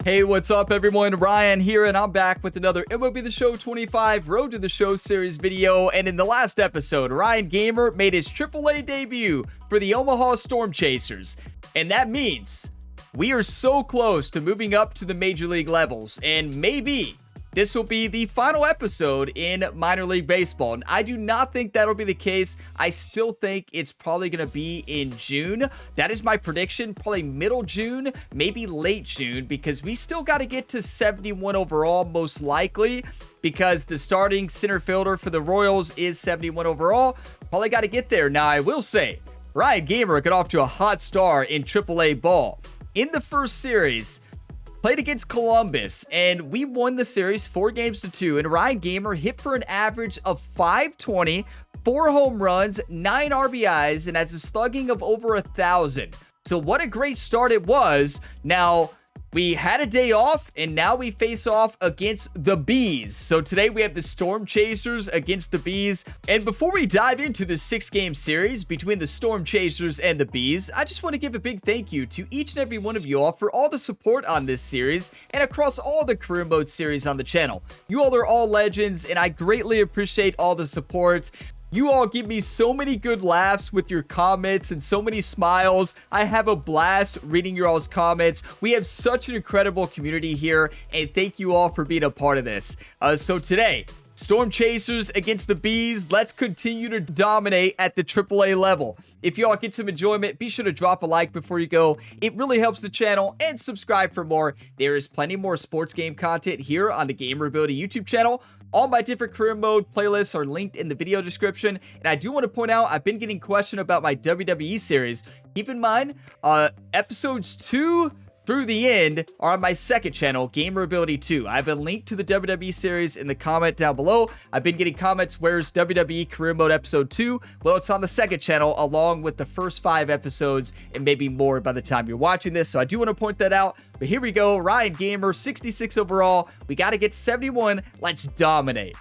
Hey, what's up everyone? Ryan here, and I'm back with another MLB The Show 25 Road to the Show series video. And in the last episode, Ryan Gamer made his AAA debut for the Omaha Storm Chasers. And that means we are so close to moving up to the major league levels, and maybe this will be the final episode in minor league baseball. And I do not think that'll be the case. I still think it's probably going to be in June. That is my prediction. Probably middle June, maybe late June, because we still got to get to 71 overall, most likely, because the starting center fielder for the Royals is 71 overall. Probably got to get there. Now, I will say, Ryan Gamer got off to a hot start in AAA ball. In the first series, played against Columbus, and we won the series 4-2, and Ryan Gamer hit for an average of 520, 4 home runs, 9 RBIs, and has a slugging of over 1,000. So what a great start it was. Now, we had a day off, and now we face off against the Bees. So today we have the Storm Chasers against the Bees. And before we dive into the 6-game series between the Storm Chasers and the Bees, I just want to give a big thank you to each and every one of you all for all the support on this series and across all the career mode series on the channel. You all are all legends, and I greatly appreciate all the support. You all give me so many good laughs with your comments and so many smiles. I have a blast reading your all's comments. We have such an incredible community here, and thank you all for being a part of this. So today, Storm Chasers against the Bees. Let's continue to dominate at the AAA level. If you all get some enjoyment, be sure to drop a like before you go. It really helps the channel, and subscribe for more. There is plenty more sports game content here on the Gamerability YouTube channel. All my different career mode playlists are linked in the video description. And I do want to point out, I've been getting questions about my WWE series. Keep in mind, episodes 2 through the end are on my second channel, Gamerability 2. I have a link to the WWE series in the comment down below. I've been getting comments, where's WWE Career Mode Episode 2? Well, it's on the second channel along with the first 5 episodes and maybe more by the time you're watching this. So I do want to point that out. But here we go, Ryan Gamer, 66 overall. We got to get 71. Let's dominate.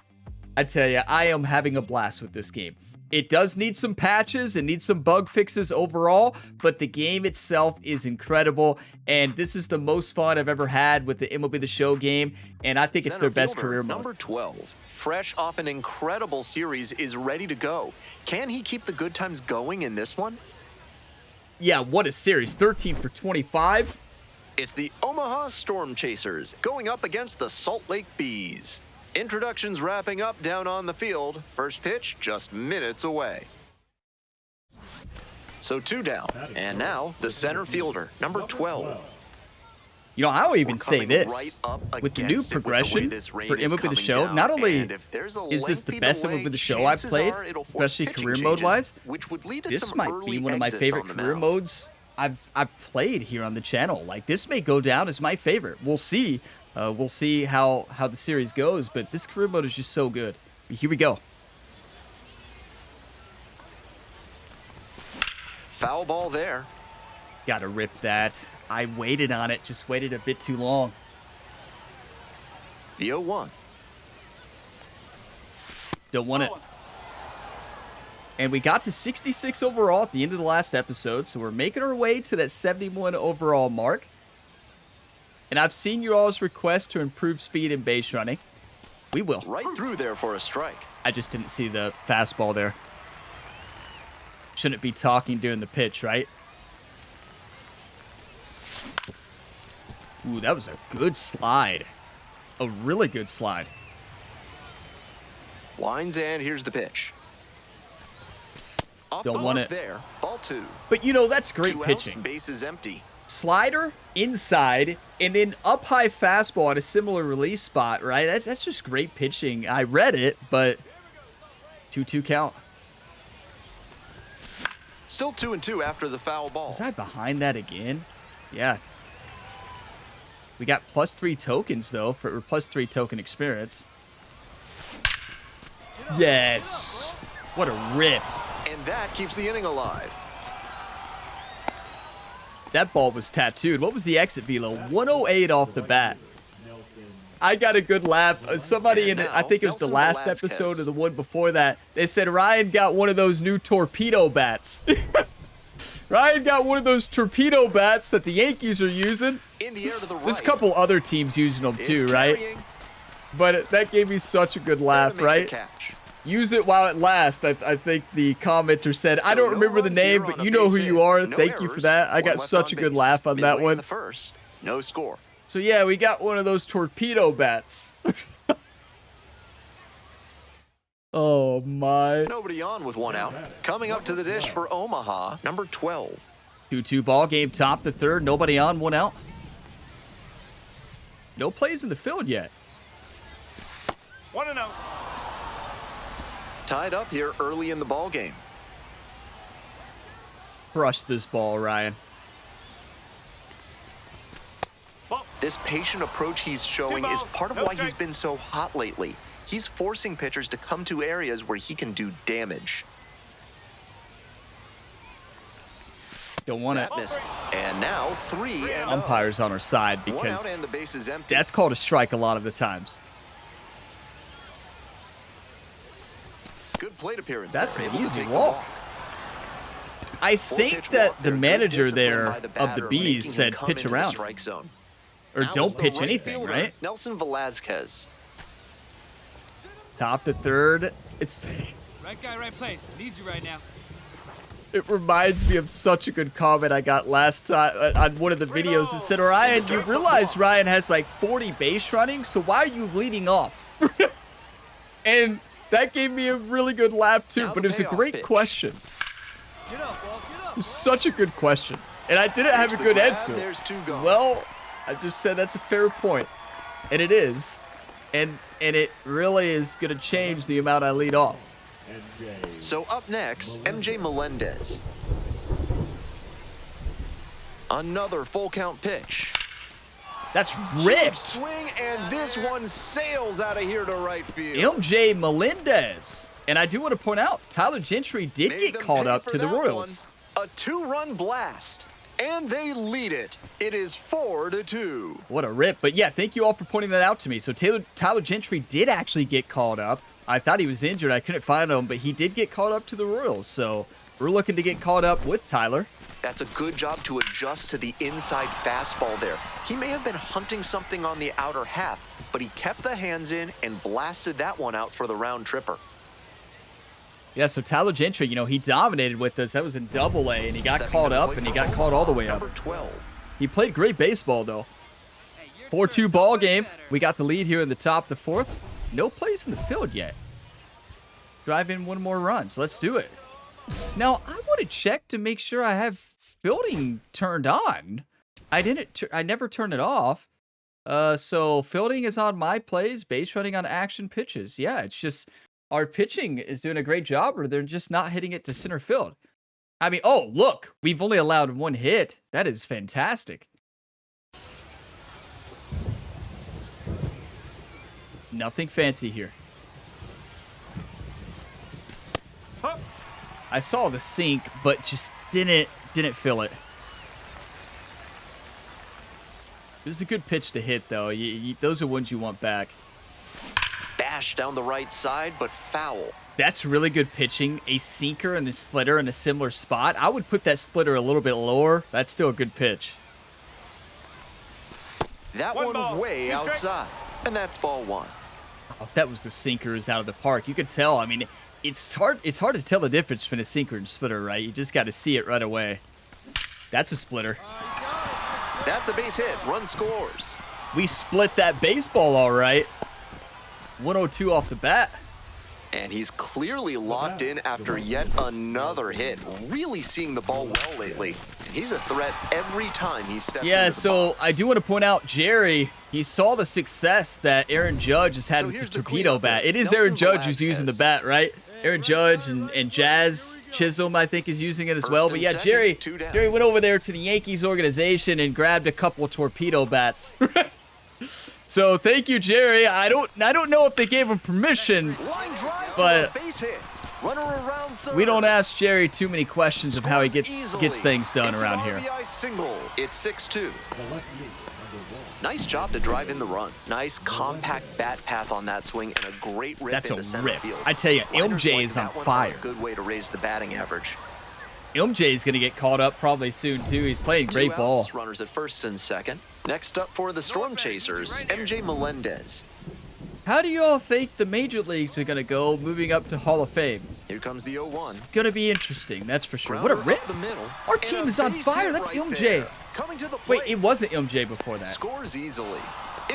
I tell you, I am having a blast with this game. It does need some patches and needs some bug fixes overall, but the game itself is incredible, and this is the most fun I've ever had with the MLB The Show game, and I think it's their best career mode. Number 12, fresh off an incredible series, is ready to go. Can he keep the good times going in this one? Yeah, what a series. 13 for 25. It's the Omaha Storm Chasers going up against the Salt Lake Bees. Introductions wrapping up down on the field. First pitch just minutes away. So 2 down. And now the center fielder, number 12. You know, I'll even say this. With the new progression for MLB The Show, not only is this the best MLB The Show I've played, especially career mode-wise, this might be one of my favorite career modes I've played here on the channel. Like, this may go down as my favorite. We'll see. We'll see how the series goes, but this career mode is just so good. Here we go. Foul ball there. Gotta rip that. I waited on it, just waited a bit too long. The 0-1. Don't want it. And we got to 66 overall at the end of the last episode, so we're making our way to that 71 overall mark. And I've seen your all's request to improve speed and base running. We will. Right through there for a strike. I just didn't see the fastball there. Shouldn't be talking during the pitch, right? Ooh, that was a good slide. A really good slide. Lines, and here's the pitch. Off Don't want it there. Ball 2. But you know, that's great 2 pitching. outs, base is empty. Slider, inside, and then up high fastball at a similar release spot, right? That's just great pitching. I read it, but 2-2 count. Still 2-2 after the foul ball. Was I behind that again? Yeah. We got +3 tokens, though, for +3 token experience. Yes. What a rip. And that keeps the inning alive. That ball was tattooed. What was the exit velo? 108 off the bat. I got a good laugh. Somebody in, I think it was the last episode or the one before that, they said Ryan got one of those new torpedo bats. Ryan got one of those torpedo bats that the Yankees are using. In the air to the right. There's a couple other teams using them too, right? But that gave me such a good laugh, right? Use it while it lasts, I think the commenter said. I don't remember the name, but you know who you are. Thank you for that. I got such a good laugh on that one. No score. So yeah, we got one of those torpedo bats. Oh my. Nobody on with one out. Coming up to the dish for Omaha, number 12. 2-2 ball game, top the third. Nobody on, one out. No plays in the field yet. 1-0. Tied up here early in the ball game. Crush this ball, Ryan. This patient approach he's showing is part of why he's been so hot lately. He's forcing pitchers to come to areas where he can do damage. Don't want it. Misses. And now 3-0. Umpires on our side because and the base is empty. that's called a strike a lot of the times. Good plate appearance. That's there. an easy walk. I think that the manager there of the Bees said pitch around. Or don't pitch anything, right? Nelson Velazquez. Top the third. It's Right guy, right place. Need you right now. It reminds me of such a good comment I got last time on one of the videos. It said, Ryan, you realize Ryan has like 40 base running, so why are you leading off? And that gave me a really good laugh too, but it was a great question. Get up, ball, get up. It was such a good question. And I didn't have a good answer. Well, I just said that's a fair point. And it is. And it really is going to change the amount I lead off. So up next, MJ Melendez. Another full count pitch. That's ripped. Swing, and this one sails out of here to right field. MJ Melendez. And I do want to point out, Tyler Gentry did get called up to the Royals. A 2-run blast. And they lead it. It is 4-2. What a rip. But yeah, thank you all for pointing that out to me. So Tyler Gentry did actually get called up. I thought he was injured. I couldn't find him, but he did get called up to the Royals. So we're looking to get caught up with Tyler. That's a good job to adjust to the inside fastball there. He may have been hunting something on the outer half, but he kept the hands in and blasted that one out for the round tripper. Yeah, so Tyler Gentry, you know, he dominated with us. That was in AA, and he got caught up, and he got caught all the way up. Number 12. He played great baseball, though. 4-2 ball game. We got the lead here in the top of the fourth. No plays in the field yet. Drive in one more run, so let's do it. Now, I want to check to make sure I have fielding turned on. I never turned it off. So fielding is on my plays, base running on action pitches. Yeah, it's just our pitching is doing a great job, or they're just not hitting it to center field. I mean, oh, look, we've only allowed one hit. That is fantastic. Nothing fancy here. I saw the sink, but just didn't feel it. It was a good pitch to hit, though. Those are ones you want back. Bash down the right side, but foul. That's really good pitching. A sinker and a splitter in a similar spot. I would put that splitter a little bit lower. That's still a good pitch. That one way outside, and that's ball one. Oh, if that was the sinker, is out of the park. You could tell. I mean, it's hard to tell the difference between a sinker and splitter, right? You just got to see it right away. That's a splitter. That's a base hit. Run scores. We split that baseball all right. 102 off the bat. And he's clearly locked in after yet another hit. Really seeing the ball well lately. And he's a threat every time he steps into the so box. I do want to point out, Jerry, he saw the success that Aaron Judge has had with the torpedo bat. It is Aaron Judge who's using the bat, right? Aaron Judge and Jazz Chisholm, I think, is using it as well. But yeah, Jerry went over there to the Yankees organization and grabbed a couple of torpedo bats. So thank you, Jerry. I don't know if they gave him permission, but we don't ask Jerry too many questions of how he gets things done around here. It's 6-2. Nice job to drive in the run. Nice compact bat path on that swing and a great rip into center field. I tell you, MJ is on fire. A good way to raise the batting average. MJ is going to get caught up probably soon, too. He's playing great ball. Runners at first and second. Next up for the Storm Chasers, MJ Melendez. How do you all think the major leagues are going to go moving up to Hall of Fame? Here comes the 0-1. It's going to be interesting, that's for sure. What a rip. Our team is on fire. That's MJ. Wait, it wasn't MJ before that. Scores easily.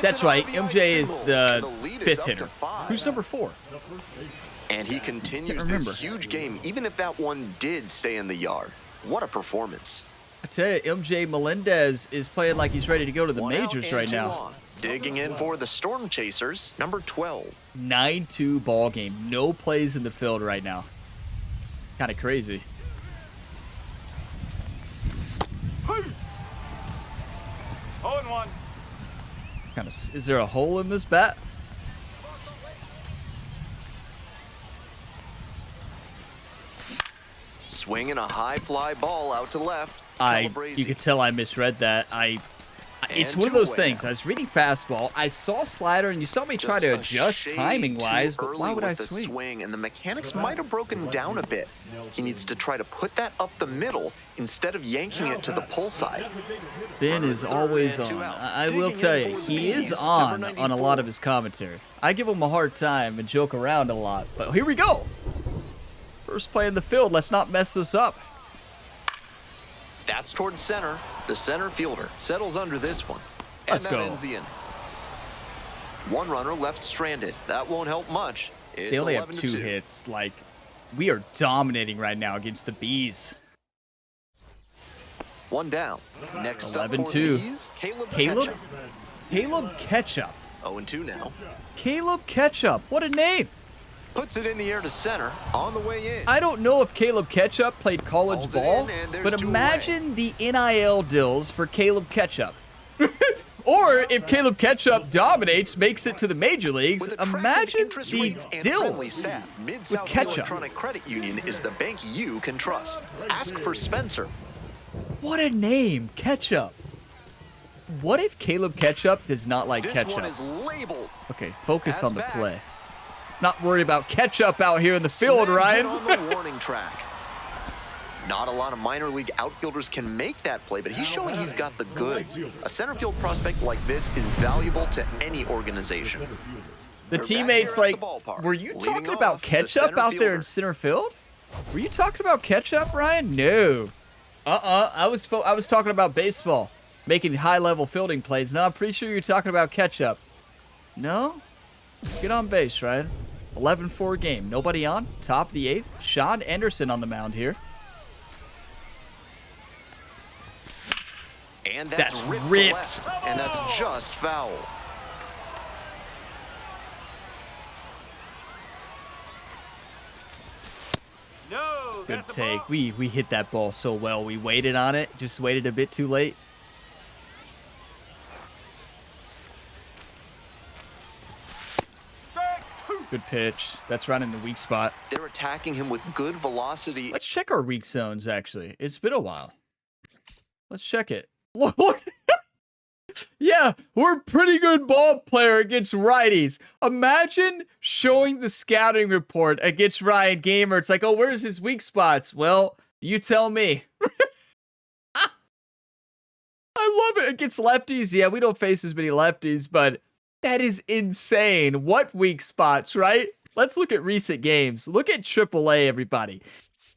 That's right. MJ is the 5th hitter. Who's number 4? And he continues this huge game, even if that one did stay in the yard. What a performance. I tell you, MJ Melendez is playing like he's ready to go to the majors right now. Digging in for the Storm Chasers, number 12. 9-2 ball game. No plays in the field right now. Kind of crazy. Hey. 0-1. Kind of. Is there a hole in this bat? Swinging a high fly ball out to left. You could tell I misread that. It's one of those things. I was reading fastball. I saw slider, and you saw me try to adjust timing-wise, but why would I swing? And the mechanics might have broken down a bit. He needs to try to put that up the middle instead of yanking it to the pull side. Ben is always on. I will tell you, he is on a lot of his commentary. I give him a hard time and joke around a lot, but here we go. First play in the field. Let's not mess this up. That's towards center. The center fielder settles under this one. And Let's go. Ends the inning. One runner left stranded. That won't help much. It's they only have 11-2. 2 hits. Like, we are dominating right now against the Bees. One down. Next 11-2. up for the Bees, Caleb Ketchup. Caleb Ketchup. 0-2 now. Caleb Ketchup. What a name. Puts it in the air to center on the way in. I don't know if Caleb Ketchup played college ball, but imagine the NIL deals for Caleb Ketchup. Or if Caleb Ketchup dominates, makes it to the major leagues, imagine the deals with Ketchup. Electronic Credit Union is the bank you can trust. Ask for Spencer. What a name, Ketchup. What if Caleb Ketchup does not like This ketchup? one is labeled. Okay, focus That's on the back. play. Not worried about ketchup out here in the field, Slams Ryan. it on the warning track. Not a lot of minor league outfielders can make that play, but he's showing he's got the goods. A center field prospect like this is valuable to any organization. The They're teammates, back here at like, the ballpark. were you Leading talking off, about the ketchup center out there fielder. in center field? Were you talking about ketchup, Ryan? No. I was talking about baseball, making high-level fielding plays. No, I'm pretty sure you're talking about ketchup. No? Get on base, Ryan. 11-4 game. Nobody on. Top of the 8th. Sean Anderson on the mound here. And that's ripped. To left, and that's just foul. No, Good that's a take. ball. We hit that ball so well. We waited on it. Just waited a bit too late. Good pitch. That's right in the weak spot. They're attacking him with good velocity. Let's check our weak zones, actually. It's been a while. Let's check it. Look. Yeah, we're a pretty good ball player against righties. Imagine showing the scouting report against Ryan Gamer. It's like, oh, where's his weak spots? Well, you tell me. I love it. Against lefties, yeah, we don't face as many lefties, but that is insane. What weak spots, right? Let's look at recent games. Look at AAA, everybody.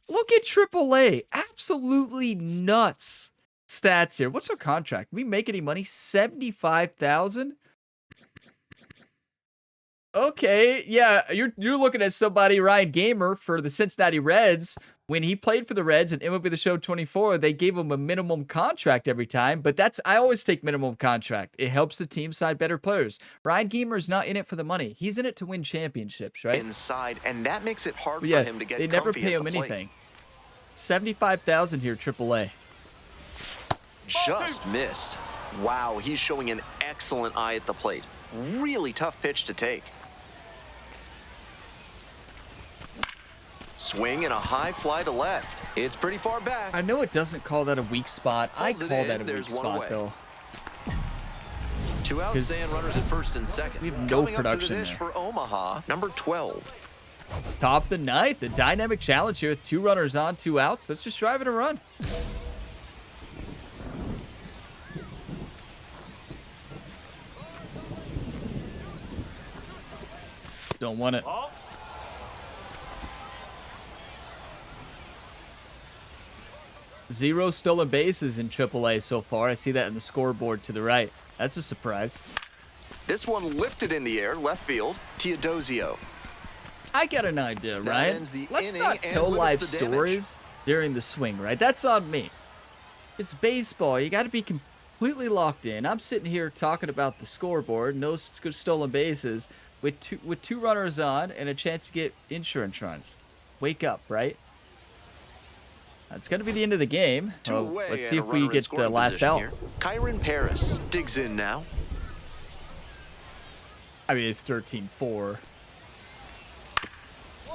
Look at AAA. Absolutely nuts stats here. What's our contract? We make any money? $75,000? Okay, yeah, you're looking at somebody, Ryan Gamer, for the Cincinnati Reds. When he played for the Reds in MLB The Show 24, they gave him a minimum contract every time, but I always take minimum contract. It helps the team sign better players. Ryan Gamer is not in it for the money. He's in it to win championships, right? Inside, and that makes it hard But yeah, for him to get they never comfy pay at him the plate. anything. $75,000 here, AAA. Just missed. Wow, he's showing an excellent eye at the plate. Really tough pitch to take. Swing and a high fly to left. It's pretty far back. I know it doesn't call that a weak spot. I Pulls it call in. that a weak There's one spot, away. though. 2 outs, 'Cause and runners at first and second. we have no Coming up to the production dish there. for Omaha, number 12. Top the ninth, the dynamic challenge here with 2 runners on, 2 outs. Let's just drive it a run. Don't want it. Ball. 0 stolen bases in AAA so far. I see that in the scoreboard to the right. That's a surprise. This one lifted in the air, left field, Teodosio. I got an idea, That Ryan. ends the Let's inning not and tell limits live the damage. stories during the swing, right? That's on me. It's baseball. You got to be completely locked in. I'm sitting here talking about the scoreboard, no stolen bases, with two runners on and a chance to get insurance runs. Wake up, right? That's going to be the end of the game. Two Oh, away let's see and if a we runner in get the scoring last position out. here. Kyron Paris digs in now. I mean, it's 13-4.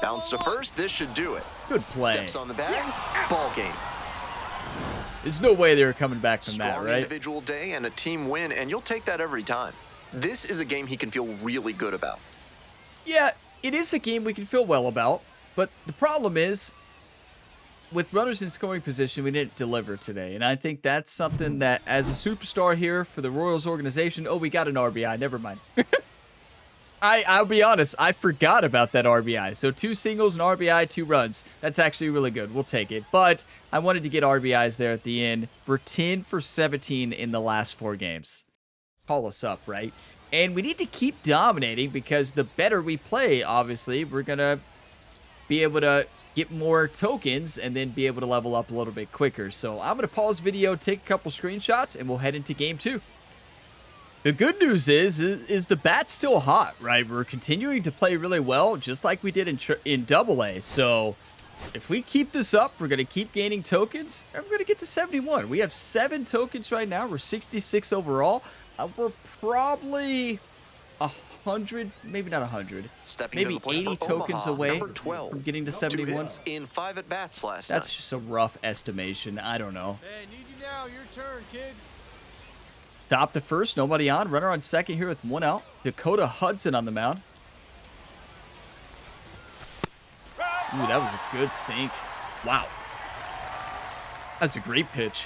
Bounce to first. This should do it. Good play. Steps on the bag. Ball game. There's no way they were coming back from that, Strong right? individual day and a team win, and you'll take that every time. This is a game he can feel really good about. Yeah, it is a game we can feel well about, but the problem is, with runners in scoring position, we didn't deliver today, and I think that's something that, as a superstar here for the Royals organization, oh, we got an RBI, never mind. I'll be honest, I forgot about that RBI. So 2 singles, an RBI, 2 runs. That's actually really good. We'll take it. But I wanted to get RBIs there at the end. We're 10 for 17 in the last 4 games. Call us up, right? And we need to keep dominating because the better we play, obviously, we're going to be able to get more tokens and then be able to level up a little bit quicker. So I'm going to pause video, take a couple screenshots, and we'll head into game 2. The good news is the bat's still hot, right? We're continuing to play really well, just like we did in AA. So if we keep this up, we're going to keep gaining tokens, and we're going to get to 71. We have 7 tokens right now. We're 66 overall. We're probably 100, maybe not 100, Stepping maybe to the plate 80 for tokens Omaha, away number 12. from getting to 2 71. hits in 5 at-bats last That's night. just a rough estimation. I don't know. Hey, need you now. Your turn, kid. Top the first, nobody on. Runner on second here with 1 out. Dakota Hudson on the mound. Ooh, that was a good sink. Wow. That's a great pitch.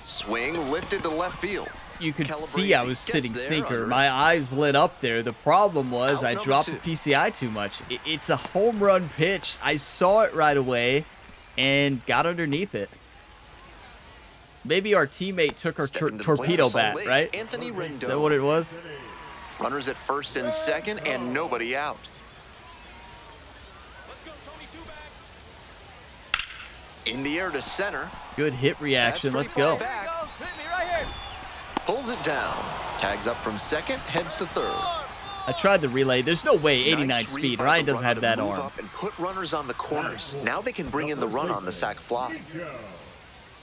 Swing lifted to left field. You could Calabrese see I was gets sitting there sinker. under My eyes lit up there. The problem was Out I number dropped 2. the PCI too much. It's a home run pitch. I saw it right away and got underneath it. Maybe our teammate took our Stepping to the plate torpedo for Salt bat, Lake, right? Anthony Is Rendon. that what it was? Runners at first and second, and nobody out. In the air to center. Good hit reaction. That's Let's pretty go. far back. Hit me right here. Pulls it down. Tags up from second, heads to third. I tried the relay. There's no way 89 Nice read speed. by Ryan the doesn't runner have to that move arm. up and put runners on the corners. Now they can bring in the run on the sac fly.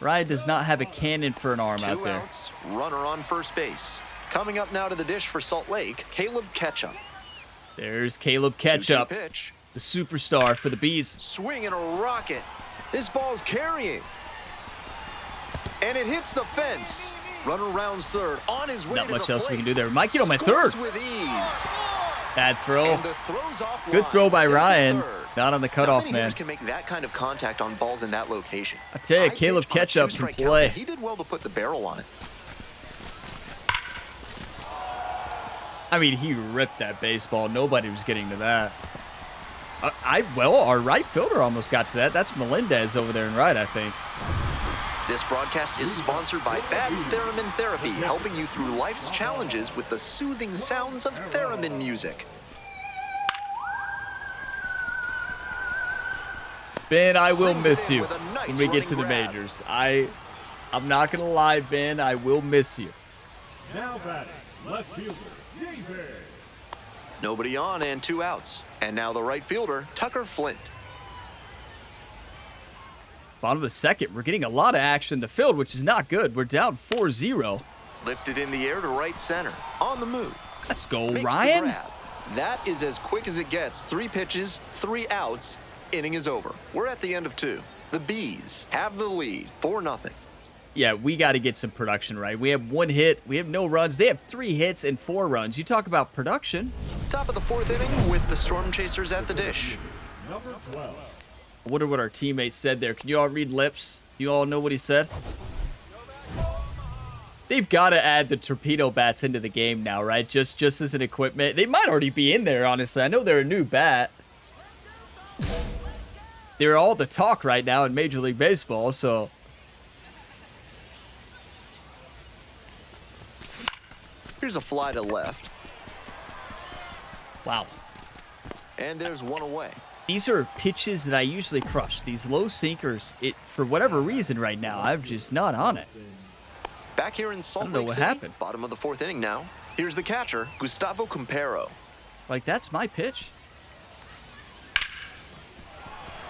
Ryan does not have a cannon for an arm 2 out there. outs, runner on first base. Coming up now to the dish for Salt Lake, Caleb Ketchup. There's Caleb 2-2 Ketchup, pitch. the superstar for the Bees. Swing and a rocket. This ball's carrying. And it hits the fence. Runner rounds third on his way Not to much the else we plate. can do there. Might get on my Scores third. with ease. Bad throw. And the throw's off Good line, throw by safe to Ryan. third. Not on the Not cutoff, many man. hitters can make that kind of contact on balls in that location. I tell you, High Caleb pitch on a Ketchup can two-strike count, play. but he did well to put the barrel on it. I mean, he ripped that baseball. Nobody was getting to that. Well, our right fielder almost got to that. That's Melendez over there in right, I think. This broadcast is sponsored by Babs Theremin Therapy, helping you through life's challenges with the soothing sounds of theremin music. Ben, I will Brings it miss in you with a nice when we get to the running grab. majors. I'm not going to lie, Ben. I will miss you. Now batting, left fielder, David. Nobody on and 2 outs. And now the right fielder, Tucker Flint. Bottom of the second, we're getting a lot of action in the field, which is not good. We're down 4-0. Lifted in the air to right center. On the move. Let's go, Makes the Ryan. grab. That is as quick as it gets. 3 pitches, 3 outs. Inning is over. We're at the end of 2. The Bees have the lead, 4-0. Yeah, we got to get some production right. We have 1 hit. We have no runs. They have 3 hits and 4 runs. You talk about production. Top of the 4th inning with the Storm Chasers at the dish. Number 12. I wonder what our teammates said there. Can you all read lips? You all know what he said? They've got to add the torpedo bats into the game now, right? Just as an equipment. They might already be in there, honestly. I know they're a new bat. They're all the talk right now in Major League Baseball, so... Here's a fly to left. Wow. And there's 1 away. These are pitches that I usually crush. These low sinkers, for whatever reason right now, I'm just not on it. Back here in Salt I don't know Lake what City, happened. bottom of the 4th inning now. Here's the catcher, Gustavo Campero. Like, that's my pitch.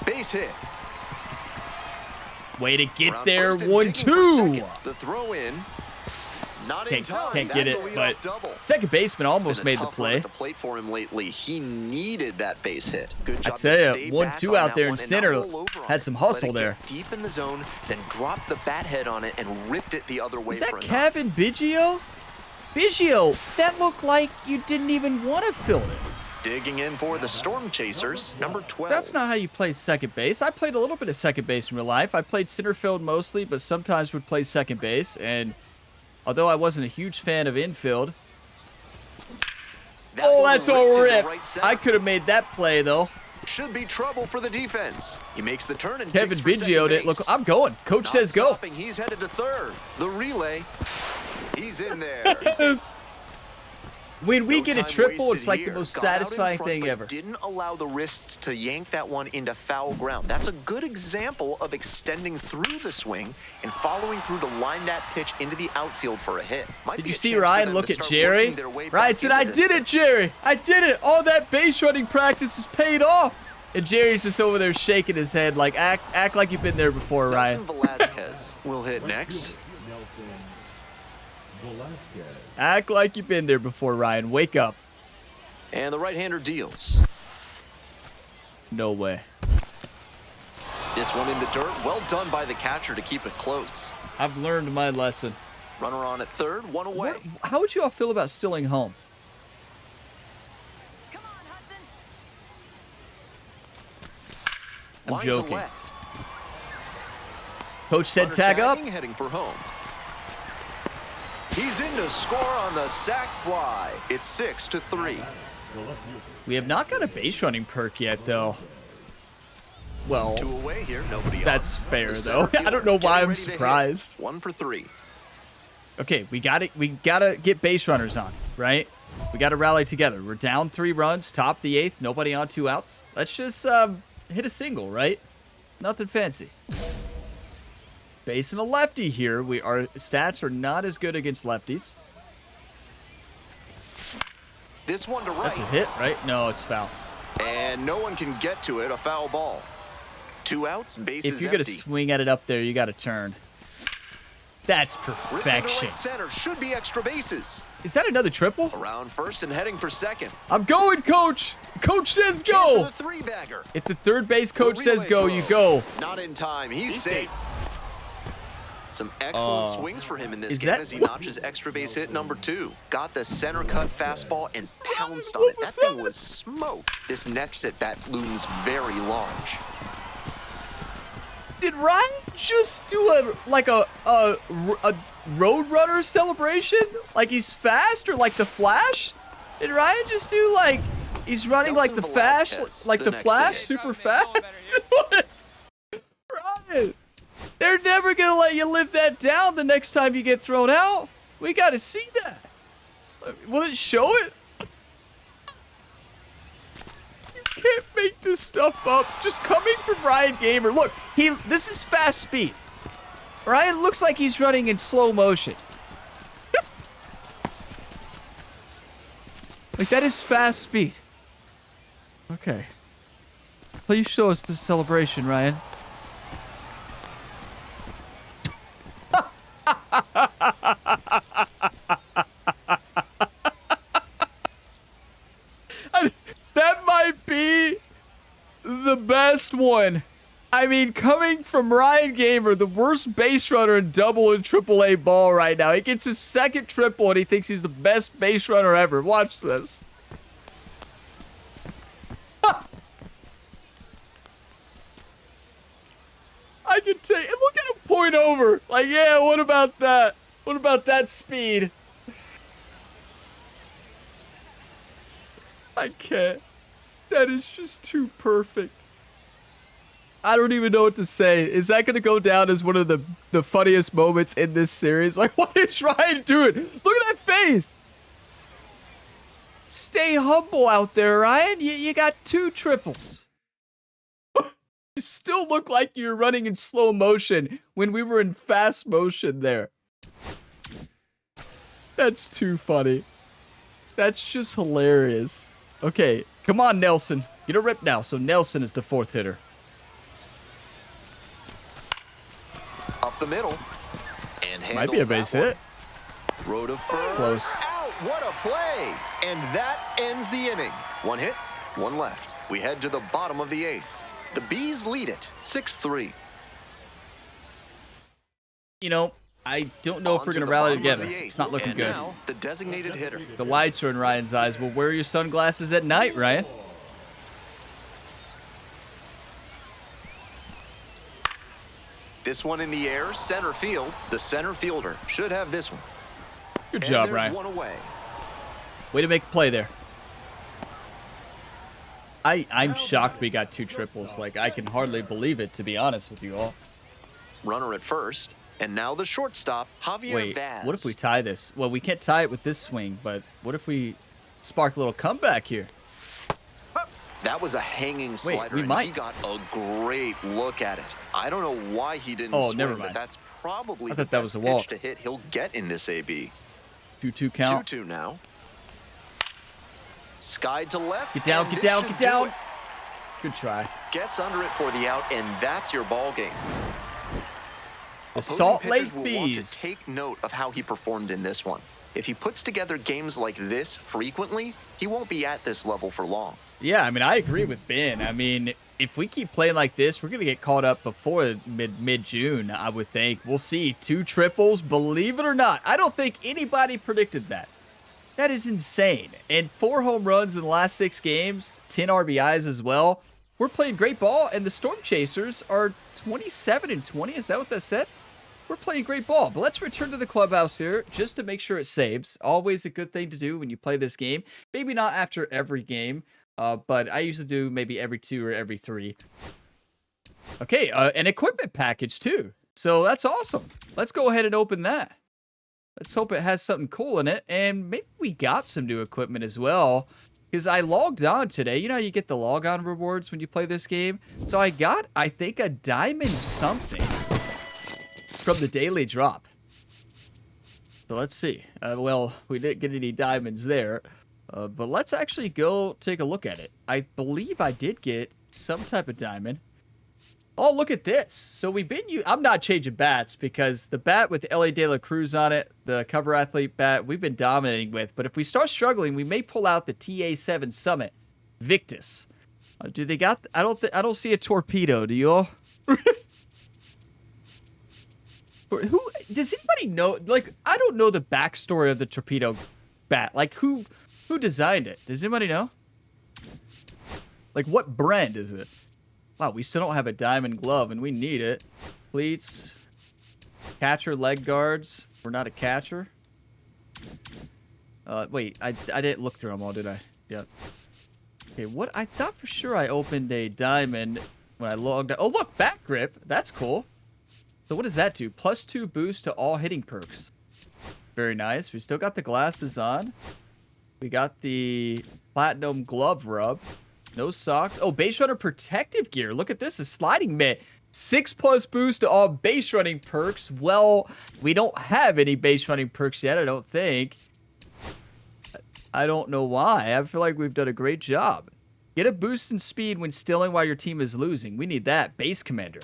Base hit. Way to get Around there, first and digging for 1-2. second. The throw in. Not in time. Can't get That's it, a leadoff but double. second baseman almost Been a made the tough run play. at the plate for him lately. He needed that base hit. Good I job tell to ya, stay 1-2 back on out that there in one and center. not roll over on Had it. some hustle Let it there. get deep in the zone, then dropped the bat head on it and ripped it the other way Is that for a knock. Kevin Biggio? Biggio, that looked like you didn't even want to fill it. Digging in for the Storm Chasers, number 12. That's not how you play second base. I played a little bit of second base in real life. I played center field mostly, but sometimes would play second base. And although I wasn't a huge fan of infield. That Oh, one that's ripped a into rip. right center. I could have made that play, though. Should be trouble for the defense. He makes the turn and Kevin digs for second Biggio didn't look. base. I'm going. Coach Not says go. stopping. He's headed to third. The relay. He's in there. Yes. When we No get a time triple, wasted it's like the here. most Got out in satisfying front, thing but ever. Didn't allow the wrists to yank that one into foul ground. That's a good example of extending through the swing and following through to line that pitch into the outfield for a hit. Might Did be you a see chance for Ryan them look to at start Jerry? working their way Ryan back said, into I this did thing. it, Jerry. I did it. All that base running practice has paid off. And Jerry's just over there shaking his head like, act like you've been there before, Ryan. Nelson Velazquez will hit next. Nelson Velasquez. Act like you've been there before, Ryan. Wake up. And the right-hander deals. No way. This one in the dirt. Well done by the catcher to keep it close. I've learned my lesson. Runner on at third, 1 away. How would you all feel about stealing home? Come on, Hudson. I'm Line joking. to left. Coach said Runner tag up. tagging, heading for home. He's in to score on the sac fly. It's 6-3. The left fielder. We have not got a base running perk yet, though. Well, 2 away here, nobody that's on. fair, The though. center I don't know fielder why getting I'm ready to hit. surprised. 1 for 3. Okay, we gotta get base runners on, right? We gotta rally together. We're down 3 runs, top the 8th, nobody on 2 outs. Let's just hit a single, right? Nothing fancy. Base and a lefty here. Our stats are not as good against lefties. This one to right. That's a hit, right? No, it's foul. And no one can get to it. A foul ball. 2 outs, base If is you're gonna empty. swing at it up there, you gotta turn. That's Ripped into perfection. right center. Should be extra bases. Is that another triple? Around first and heading for second. I'm going, Coach. Coach says Chance go. of a 3-bagger. If the third base coach The says relay go, throw. you go. Not in time. He's safe. Some excellent swings for him in this is game that- as he notches extra base hit number 2. Got the center cut fastball and pounced on What it. That was thing that? was smoke. This next at bat looms very large. Did Ryan just do a Roadrunner celebration? Like he's fast or like the Flash? Did Ryan just do like he's running like the Nelson Flash, Velasquez, like the the next Flash, hit. super fast? What? Ryan, they're never gonna let you live that down the next time you get thrown out. We gotta see that. Will it show it? You can't make this stuff up. Just coming from Ryan Gamer. Look, this is fast speed. Ryan looks like he's running in slow motion. Like that is fast speed. Okay. Please show us the celebration, Ryan. That might be the best one I mean, coming from Ryan Gamer, the worst base runner in double and AAA ball right now. He gets his second triple and he thinks he's the best base runner ever. Watch this. I can take it. Look at him point over. Like, yeah, what about that? What about that speed? I can't. That is just too perfect. I don't even know what to say. Is that going to go down as one of the funniest moments in this series? Like, what is Ryan doing? Look at that face. Stay humble out there, Ryan. You got 2 triples. You still look like you're running in slow motion when we were in fast motion there. That's too funny. That's just hilarious. Okay, come on, Nelson. Get a rip now. So Nelson is the 4th hitter. Up the middle. And Might be a base hit. Throw to first. Close. Out. What a play. And that ends the inning. 1 hit, 1 left. We head to the bottom of the 8th. The Bees lead it 6-3. You know, I don't know if we're going to rally together. It's not looking good. Now, the designated hitter. The lights are in Ryan's eyes. Well, wear your sunglasses at night, Ryan. This one in the air, center field. The center fielder should have this one. Good job, and there's Ryan. one away. Way to make a play there. I'm shocked we got 2 triples. Like, I can hardly believe it, to be honest with you all. Runner at first. And now the shortstop, Javier Wait, Vaz. what if we tie this? Well, we can't tie it with this swing, but what if we spark a little comeback here? That was a hanging slider, we and might. he got a great look at it. I don't know why he didn't Oh, swing, never mind. but that's probably I the thought that was best a walk. pitch to hit he'll get in this AB. 2-2 count. 2-2 now. Skied to left. Get down, and get this down, should get do down. it. Good try. Gets under it for the out, and that's your ball game. The Opposing Salt pitchers Lake will want to Bees. take note of how he performed in this one. If he puts together games like this frequently, he won't be at this level for long. Yeah, I mean, I agree with Ben. I mean, if we keep playing like this, we're going to get caught up before mid-June, I would think. We'll see 2 triples, believe it or not. I don't think anybody predicted that. That is insane. And 4 home runs in the last 6 games, 10 RBIs as well. We're playing great ball, and the Storm Chasers are 27-20. Is that what that said? We're playing great ball. But let's return to the clubhouse here just to make sure it saves. Always a good thing to do when you play this game. Maybe not after every game, but I usually do maybe every 2 or every 3. Okay, an equipment package too. So that's awesome. Let's go ahead and open that. Let's hope it has something cool in it. And maybe we got some new equipment as well. Because I logged on today. You know how you get the log on rewards when you play this game? So I got, I think, a diamond something from the daily drop. So let's see. Well, we didn't get any diamonds there. But let's actually go take a look at it. I believe I did get some type of diamond. Oh, look at this. So we've been I'm not changing bats because the bat with L.A. De La Cruz on it, the cover athlete bat, we've been dominating with. But if we start struggling, we may pull out the TA7 Summit Victus. Do they got? I don't see a torpedo. Do you all? Who does anybody know? Like, I don't know the backstory of the torpedo bat. Like, who designed it? Does anybody know? Like, what brand is it? Wow, we still don't have a diamond glove, and we need it. Cleats, catcher, leg guards. We're not a catcher. Wait, I didn't look through them all, did I? Yep. Okay, what? I thought for sure I opened a diamond when I logged out. Oh, look, back grip. That's cool. So what does that do? +2 boost to all hitting perks. Very nice. We still got the glasses on. We got the platinum glove rub. No socks. Oh, base runner protective gear. Look at this. A sliding mitt. 6+ boost to all base running perks. Well, we don't have any base running perks yet, I don't think. I don't know why. I feel like we've done a great job. Get a boost in speed when stealing while your team is losing. We need that. Base commander.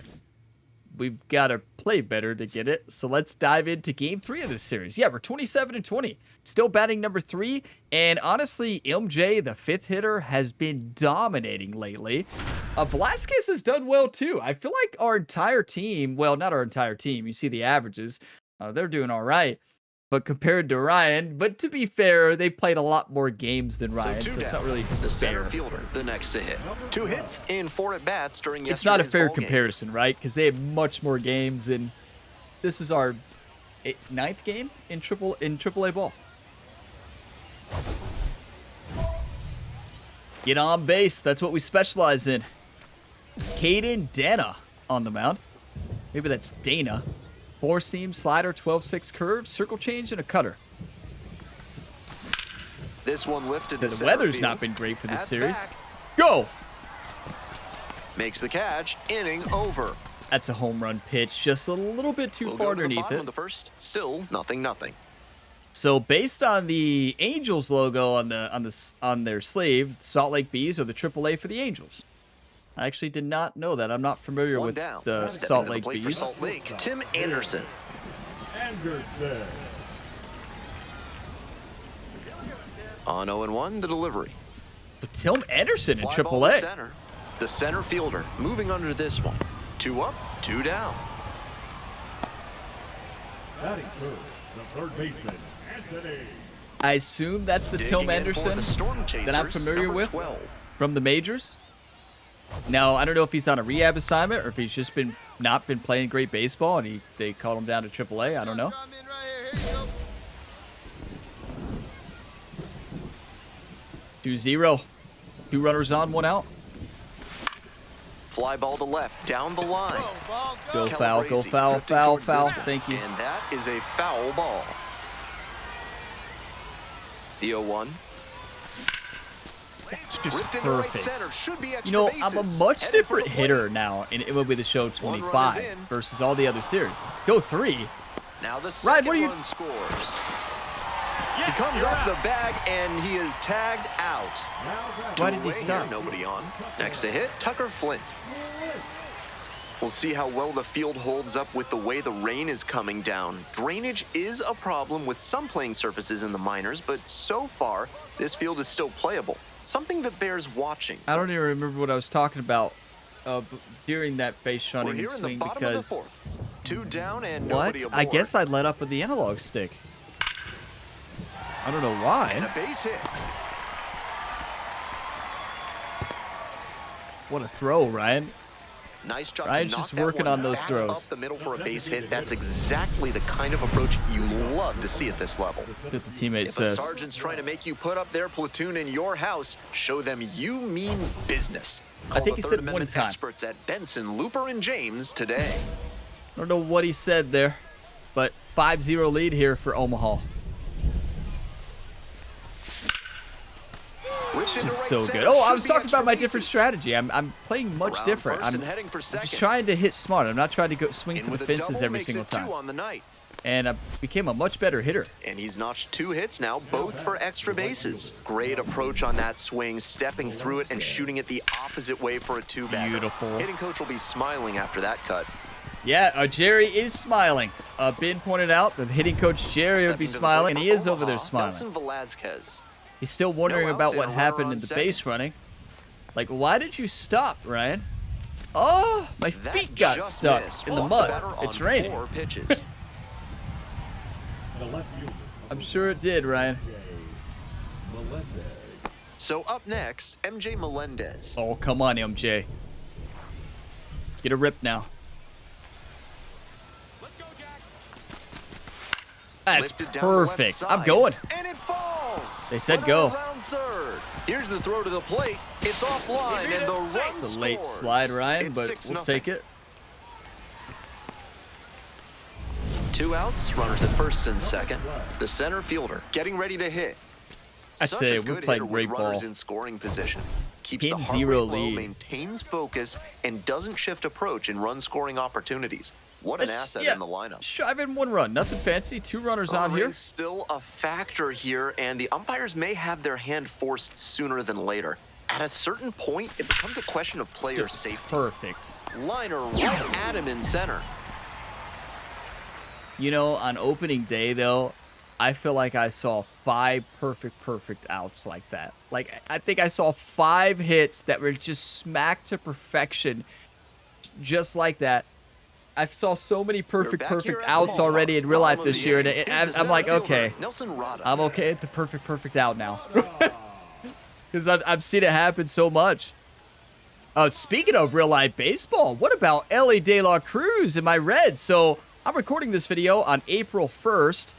we've got to play better to get it. So let's dive into game 3 of this series. Yeah, we're 27-20. Still batting number 3. And honestly, MJ, the 5th hitter, has been dominating lately. Velasquez has done well too. I feel like our entire team, well, not our entire team. You see the averages. They're doing all right. But compared to Ryan, but to be fair, they played a lot more games than Ryan, so it's not really the center fair. fielder, the next to hit. 2 hits in 4 at-bats during yesterday's It's not a fair ball game. comparison, right? Because they have much more games, and this is our 9th game in AAA ball. Get on base. That's what we specialize in. Caden Dana on the mound. Maybe that's Dana. 4-seam, slider, 12-6 curve, circle change, and a cutter. This one lifted to The center weather's field. not been great for this That's series. back. Go! Makes the catch, inning over. That's a home run pitch, just a little bit too We'll far go to the underneath bottom it. of the first. Still 0-0. So based on the Angels logo on their sleeve, Salt Lake Bees are the AAA for the Angels. I actually did not know that. I'm not familiar One with down. the Stepping Salt to the Lake plate for Bees. Salt Lake, Tim Anderson. Anderson. On 0-1, the delivery. But Tim Anderson in Fly ball to AAA. center. The center fielder moving under this one. 2 up, 2 down. Batting first, the third baseman, Anthony. I assume that's the Digging Tim in for Anderson the Storm that I'm Chasers, familiar number with 12. from the majors. Now, I don't know if he's on a rehab assignment or if he's just not been playing great baseball and they called him down to AAA. I don't know. Drop in right here. Here you go. 2-0. 2 runners on, 1 out. Fly ball to left, down the line. Go, ball, Go go. foul, go Calabrese foul, drifting foul, towards foul. this one. Thank you. And that is a foul ball. The 0-1. It's just Ripped into right perfect. center. Should be You extra know, I'm a bases. much Headed for different the plate. hitter now in MLB The Show One run is 25 in. versus all the other series. Go 3. Now the Ryan, second what are you- run scores. He comes off the bag and he is tagged out. Why did he Away here, stop? nobody on. Next to hit, Tucker Flint. We'll see how well the field holds up with the way the rain is coming down. Drainage is a problem with some playing surfaces in the minors, but so far, this field is still playable. Something that bears watching. I don't even remember what I was talking about during that base We're running here in the swing bottom of the because 4th. 2 down and what? nobody aboard. I guess I let up with the analog stick. I don't know And why. a base hit. What a throw, Ryan. Nice job Ryan's to knock just that working one on those back throws. up the middle for a base hit. That's exactly the kind of approach you love to see at this level. That's what the teammate If a says. sergeant's trying to make you put up their platoon in your house, show them you mean business. Call think the he Third said one Amendment time. experts at Benson, Looper, and James today. I don't know what he said there, but 5-0 lead here for Omaha. Ripped into Just right so center, good. Oh, I should was be talking extra about my different bases. strategy. I'm playing much Around different. first I'm and heading for just second. trying to hit smart. I'm not trying to go swing In for the with a fences double every makes single it 2 time. on the night. And I became a much better hitter. And he's notched 2 hits now, both for extra bases. Great approach on that swing, stepping through it and shooting it the opposite way for a 2-bagger. Beautiful. Hitting coach will be smiling after that cut. Yeah, Jerry is smiling. Ben pointed out that hitting coach Jerry would be Stepping to the smiling, plate and he for is over there Omaha, smiling. Nelson Velazquez. He's still wondering No about outs what and a runner happened on in the second. base running. Like, why did you stop, Ryan? Oh, my That feet got just stuck missed. in the Off mud. batter on It's raining. 4 pitches. The left fielder, I'm sure it did, Ryan. Melendez. So up next, MJ Melendez. Oh, come on, MJ. Get a rip now. Let's go, Jack. That's Lifted down the left perfect. I'm side, going. And it falls. They said Runner go. around third. Here's the throw to the plate. It's offline, and the run It's a late scores. slide, Ryan, It's but 6-0. we'll take it. 2 outs, runners at first and second. The center fielder getting ready to hit. I'd Such say a we good played hitter with great runners ball. in scoring position. Keeps Getting the heart 0 rate low, lead. maintains focus, and doesn't shift approach in run scoring opportunities. What an asset in the lineup. Driving 1 run. Nothing fancy. 2 runners on here. Rain's still a factor here, and the umpires may have their hand forced sooner than later. At a certain point, it becomes a question of player safety. Perfect. Liner right at him in center. You know, on opening day, though, I feel like I saw 5 perfect outs like that. Like, I think I saw 5 hits that were just smacked to perfection, just like that. I saw so many perfect outs already in real life this year, and I'm like, okay, I'm okay at the perfect out now. Because I've seen it happen so much. Speaking of real life baseball, what about Elly De La Cruz and my Reds? So I'm recording this video on April 1st,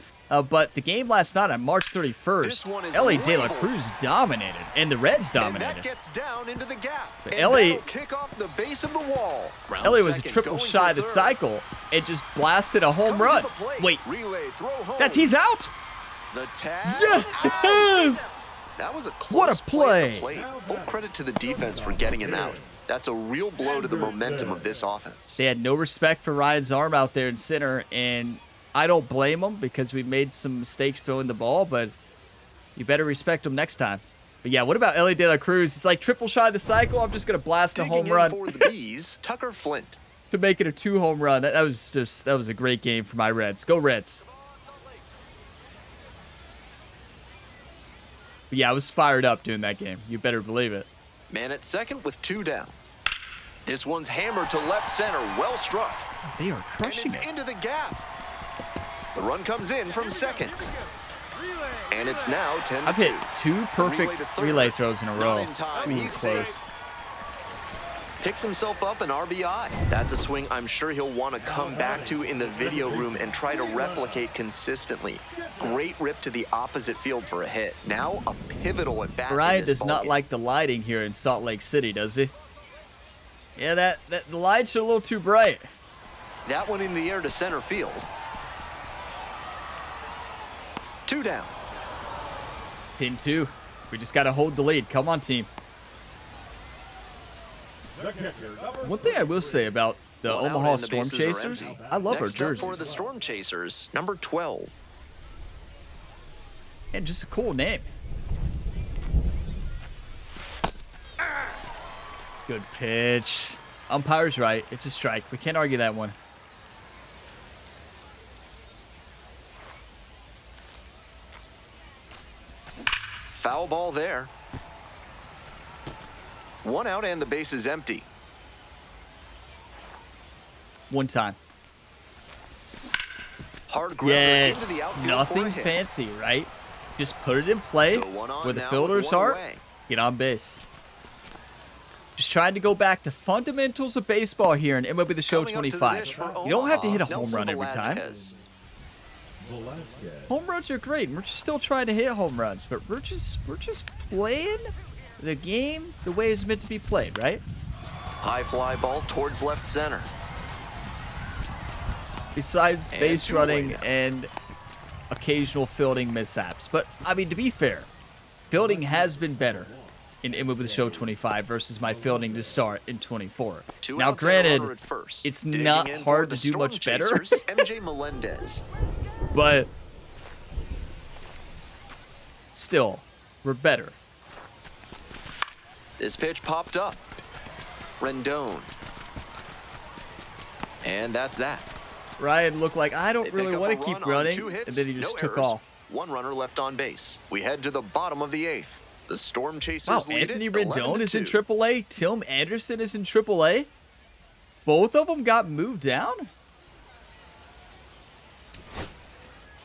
but the game last night on March 31st, Elly De La Cruz dominated, and the Reds dominated. And that gets down into the gap. But And Elly- that'll kick off the base of the wall. Elly was a Second, triple going shy of for the third. cycle and just blasted a home Coming to run. the plate. Wait, Relay, throw home. he's out? The tag. Yes! That was a close What a play. at the plate. Full credit to the defense for getting him out. That's a real blow to the momentum of this offense. They had no respect for Ryan's arm out there in center, and I don't blame them because we made some mistakes throwing the ball, but you better respect them next time. But yeah, what about Elly De La Cruz? It's like triple shy of the cycle. I'm just going to blast a Digging home in run for the Bees, Tucker Flint. to make it a 2-home run. That was a great game for my Reds. Go Reds. But yeah, I was fired up doing that game. You better believe it. Man at second with 2 down. This one's hammered to left center. Well struck. They are And crushing it's it. into the gap. The run comes in from second. And it's now 10-2. I've hit 2 Relay perfect to third. relay throws in a Not row. in time. Ooh, He's close. safe. Picks himself up an RBI. That's a swing I'm sure he'll want to come back to in the video room and try to replicate consistently. Great rip to the opposite field for a hit. Now a pivotal at bat. Ryan in this does not ballgame. like the lighting here in Salt Lake City, does he? Yeah, the lights are a little too bright. That one in the air to center field. 2 down. 10-2. We just got to hold the lead. Come on, team. The kicker, number One thing I will say about the One out Omaha and the Storm bases are Chasers, empty. I love Next our up for the jerseys. Storm Chasers, number 12. And just a cool name. Good pitch. Umpire's right. It's a strike. We can't argue that one. Foul ball there. 1 out and the base is empty. One time. Hard grounder Yes. into the outfield for a Nothing hit. fancy, right? Just put it in play So 1 on where the now fielders with 1 are. away. Get on base. Just trying to go back to fundamentals of baseball here in MLB The Show Coming up to the 25. dish for You don't have to Omaha, hit a home Nelson run every time. Velazquez. Velasquez. Home runs are great. We're just still trying to hit home runs, but we're just playing the game the way it's meant to be played, right? High fly ball towards left center. Besides And base 2 away running now. and occasional fielding mishaps. But I mean, to be fair, fielding has been better in MLB The Show 25 versus my fielding to start in 24. 2 Now, outs and a runner granted, at first. it's Digging not in hard for to the do Storm much better. Chasers, MJ Melendez. but still, we're better. This pitch popped up. Rendon. And that's that. Ryan looked like, I don't They really pick up want a to keep run on running, 2 hits, and then he no just took errors, off. 1 runner left on base. We head to the bottom of the 8th. The Storm Chasers Wow, lead Anthony it Rendon is in 11-2. AAA. Tim Anderson is in AAA. Both of them got moved down.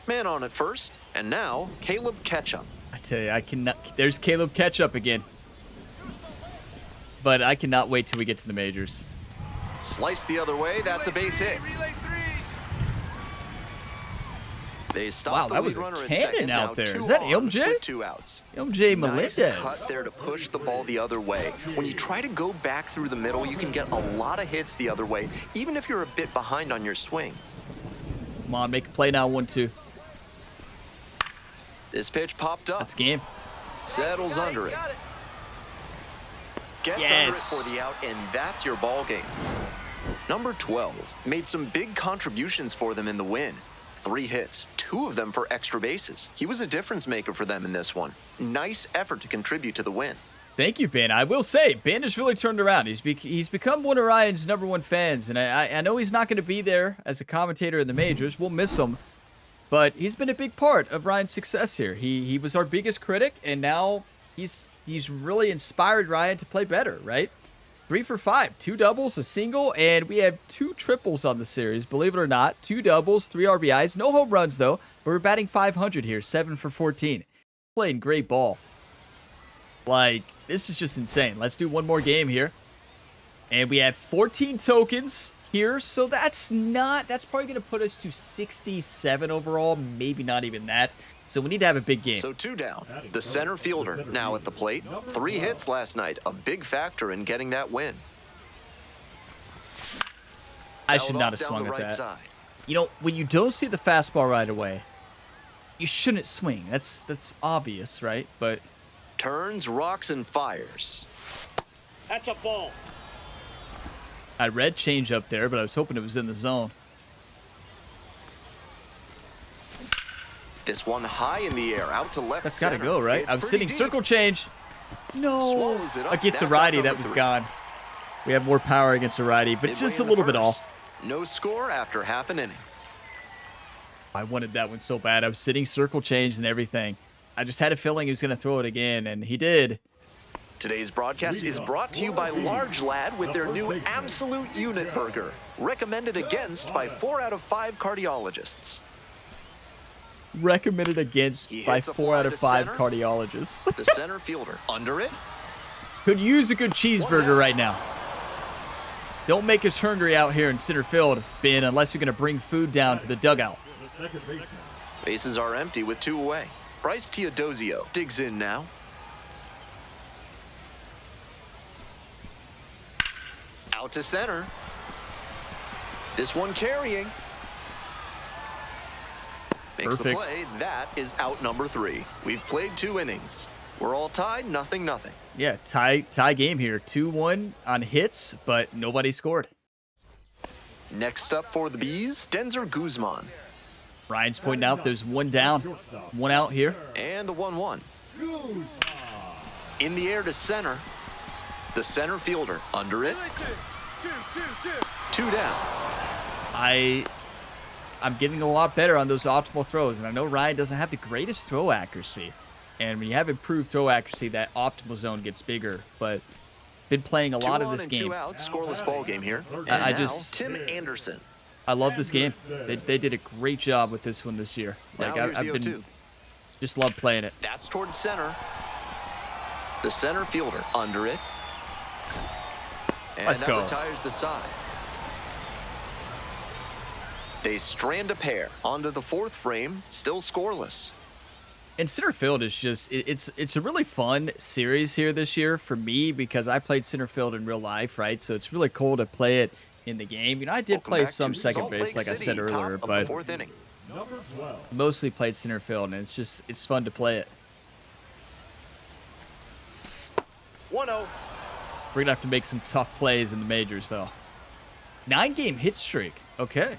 Man on at first, and now Caleb Ketchup. I tell you, I cannot. There's Caleb Ketchup again. But I cannot wait till we get to the majors. Sliced the other way, that's a base hit. Relay 3. They stop Wow, the that lead was a runner at cannon second. out Now there. 2 Is that on MJ? with 2 outs. MJ Nice Melendez. cut there to push the ball the other way. When you try to go back through the middle, you can get a lot of hits the other way, even if you're a bit behind on your swing. Come on, make a play now. 1-2. This pitch popped up, That's game. settles under it. Got it. Gets Yes. under it for the out, and that's your ball game. Number 12 made some big contributions for them in the win. 3 hits, 2 of them for extra bases. He was a difference maker for them in this one. Nice effort to contribute to the win. Thank you, Ben. I will say, Ben has really turned around. He's become one of Ryan's #1 fans, and I know he's not going to be there as a commentator in the majors. We'll miss him, but he's been a big part of Ryan's success here. He was our biggest critic, and now he's really inspired Ryan to play better, right? 3 for 5, 2 doubles, a single, and we have 2 triples on the series, believe it or not. 2 doubles, 3 RBIs, no home runs though, but we're batting .500 here, 7 for 14. Playing great ball. Like, this is just insane. Let's do one more game here. And we have 14 tokens here, so that's probably going to put us to 67 overall, maybe not even that. So we need to have a big game. So 2 down. The center fielder now at the plate. 3 hits last night, a big factor in getting that win. I should not have swung at that. You know, when you don't see the fastball right away, you shouldn't swing. That's obvious, right? But turns, rocks, and fires. That's a ball. I read change up there, but I was hoping it was in the zone. This one high in the air, out to left. That's got to center. go, right? It's I was sitting deep. circle change. No. Swallows it up. Against a That's righty, out that number was 3. gone. We have more power against a righty, but Midway just a in the little bit first. off. No score after half an inning. I wanted that one so bad. I was sitting circle change and everything. I just had a feeling he was going to throw it again, and he did. Today's broadcast is brought to you by Large Lad with their new Absolute Unit Burger, recommended against by 4 out of 5 cardiologists. Recommended against He by hits a 4 fly out of to 5 center. cardiologists. The center fielder under it. Could use a good cheeseburger right now. Don't make us hungry out here in center field, Ben, unless you're going to bring food down to the dugout. Bases are empty with 2 away. Bryce Teodosio digs in now. Out to center. This one carrying. Makes Perfect. the play. That is out number 3. We've played 2 innings. We're all tied, nothing. Yeah, tie game here. 2-1 on hits, but nobody scored. Next up for the Bees, Denzer Guzman. Ryan's pointing out there's 1 down, 1 out here. And the 1-1. In the air to center. The center fielder under it. 2 down. I'm getting a lot better on those optimal throws, and I know Ryan doesn't have the greatest throw accuracy. And when you have improved throw accuracy, that optimal zone gets bigger. But been playing a lot of this game. 2 outs, scoreless ball game here. And I now, just Tim Anderson. I love this game. They did a great job with this one this year. Like Now here's I've the been 0-2. just love playing it. That's towards center. The center fielder under it. And Let's that go. retires the side. They strand a pair onto the 4th frame, still scoreless. And center field is just it's a really fun series here this year for me because I played center field in real life, right? So it's really cool to play it in the game. You know, I did Welcome play back some to second Salt base, Lake like I City, said top earlier, of the but 4th inning. mostly played center field, and it's fun to play it. 1-0. We're gonna have to make some tough plays in the majors, though. 9-game hit streak. Okay,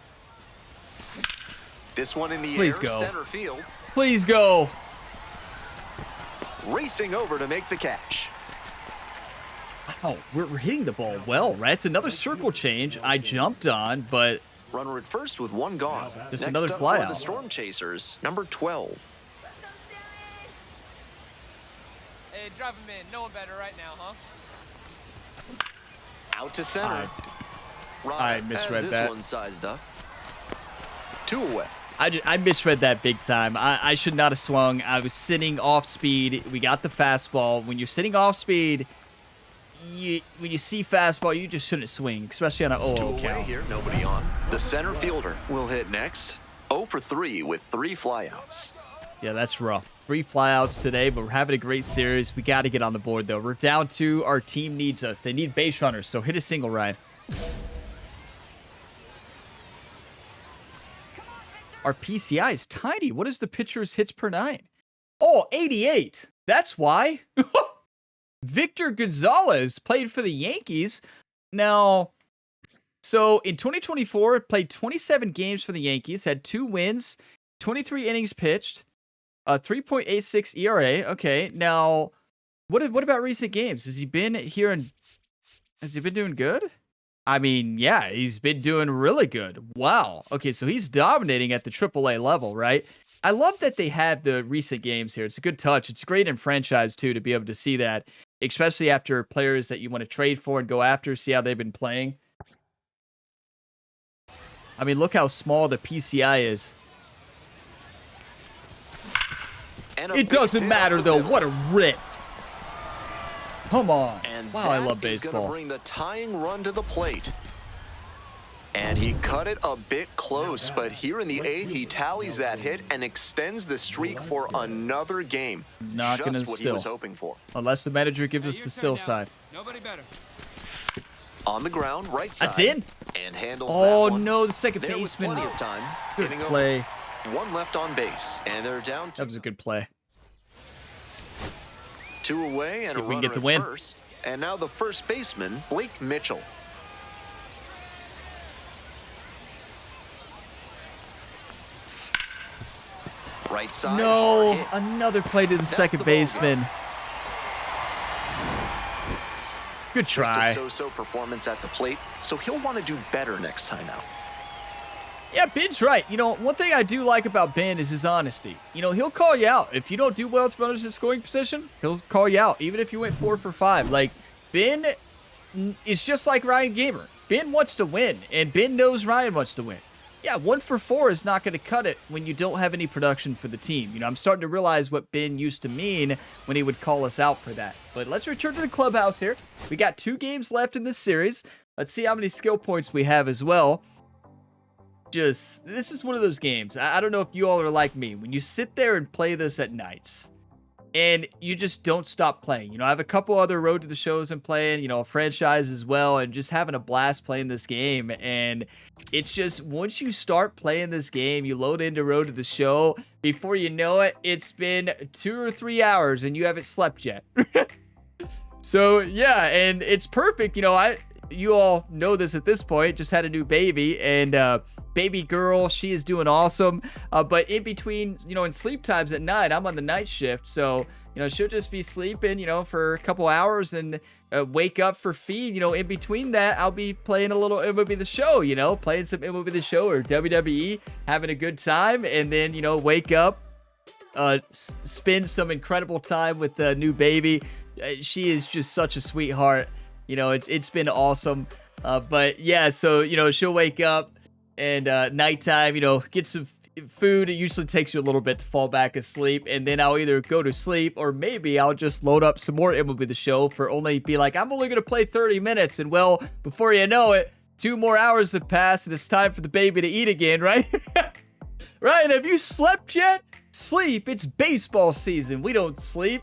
This one in the Please air, go. center field. please go. Racing over to make the catch. Oh, we're hitting the ball well, right? It's another circle change. I jumped on, but Runner at first with 1 gone. Just Next another up fly for out. the Storm Chasers, number 12. Hey, drop him in. No one better right now, huh? Out to center. I Ryan misread has this that. one sized up. 2 away. I misread that big time. I should not have swung. I was sitting off speed. We got the fastball. When you're sitting off speed, when you see fastball, you just shouldn't swing, especially on an 2 0 away count. here, nobody on. The center fielder will hit next. 0 for 3 with 3 flyouts. Yeah, that's rough. 3 flyouts today, but we're having a great series. We got to get on the board, though. We're down 2. Our team needs us. They need base runners, so hit a single, Ryan. Our PCI is tiny. What is the pitcher's hits per 9? Oh, 88. That's why. Victor Gonzalez played for the Yankees. Now, so in 2024, played 27 games for the Yankees, had 2 wins, 23 innings pitched, a 3.86 ERA. Okay, now What about recent games? Has he been here and has he been doing good? I mean, yeah, he's been doing really good. Wow. Okay, so he's dominating at the AAA level, right? I love that they have the recent games here. It's a good touch. It's great in franchise, too, to be able to see that, especially after players that you want to trade for and go after, see how they've been playing. I mean, look how small the PCI is. It doesn't matter, though. What a rip. Come on. And wow, I love He's baseball. going to bring the tying run to the plate. And he cut it a bit close, but here in the 8th, he tallies that hit and extends the streak for another game. Not gonna Just what he was hoping for. Unless the manager gives us the still side. Nobody better. On the ground, right side. That's in. And handles Oh, that one. no, the second There was baseman. plenty of time. Good Hitting over. play. One left on base, and they're down That was a good play. 2 away and See a if we can runner get the at win. first. And now the first baseman, Blake Mitchell. Right side. No, hard hit. another play to the second the ball baseman. Good Just try. a so-so performance at the plate, so he'll want to do better next time out. Yeah, Ben's right. You know, one thing I do like about Ben is his honesty. You know, he'll call you out. If you don't do well with runners in scoring position, he'll call you out, even if you went 4 for 5. Like, Ben is just like Ryan Gamer. Ben wants to win, and Ben knows Ryan wants to win. Yeah, 1 for 4 is not going to cut it when you don't have any production for the team. You know, I'm starting to realize what Ben used to mean when he would call us out for that. But let's return to the clubhouse here. We got 2 games left in this series. Let's see how many skill points we have as well. This is one of those games. I don't know if you all are like me. When you sit there and play this at nights, and you just don't stop playing. You know, I have a couple other Road to the Shows I'm playing, you know, a franchise as well, and just having a blast playing this game. And it's just, once you start playing this game, you load into Road to the Show, before you know it, it's been 2 or 3 hours and you haven't slept yet. So, yeah, and it's perfect. You know, you all know this at this point, just had a new baby, and baby girl, she is doing awesome. But in between, you know, in sleep times at night, I'm on the night shift, so, you know, she'll just be sleeping, you know, for a couple hours and wake up for feed. You know, in between that, I'll be playing a little MLB The Show, you know, playing some MLB The Show or WWE, having a good time, and then, you know, wake up, spend some incredible time with the new baby. She is just such a sweetheart. You know, it's been awesome. But yeah, so, you know, she'll wake up and nighttime, you know, get some food. It usually takes you a little bit to fall back asleep, and then I'll either go to sleep or maybe I'll just load up some more MLB The Show for only be like, I'm only going to play 30 minutes. And well, before you know it, 2 more hours have passed and it's time for the baby to eat again, right? Ryan, have you slept yet? Sleep. It's baseball season. We don't sleep.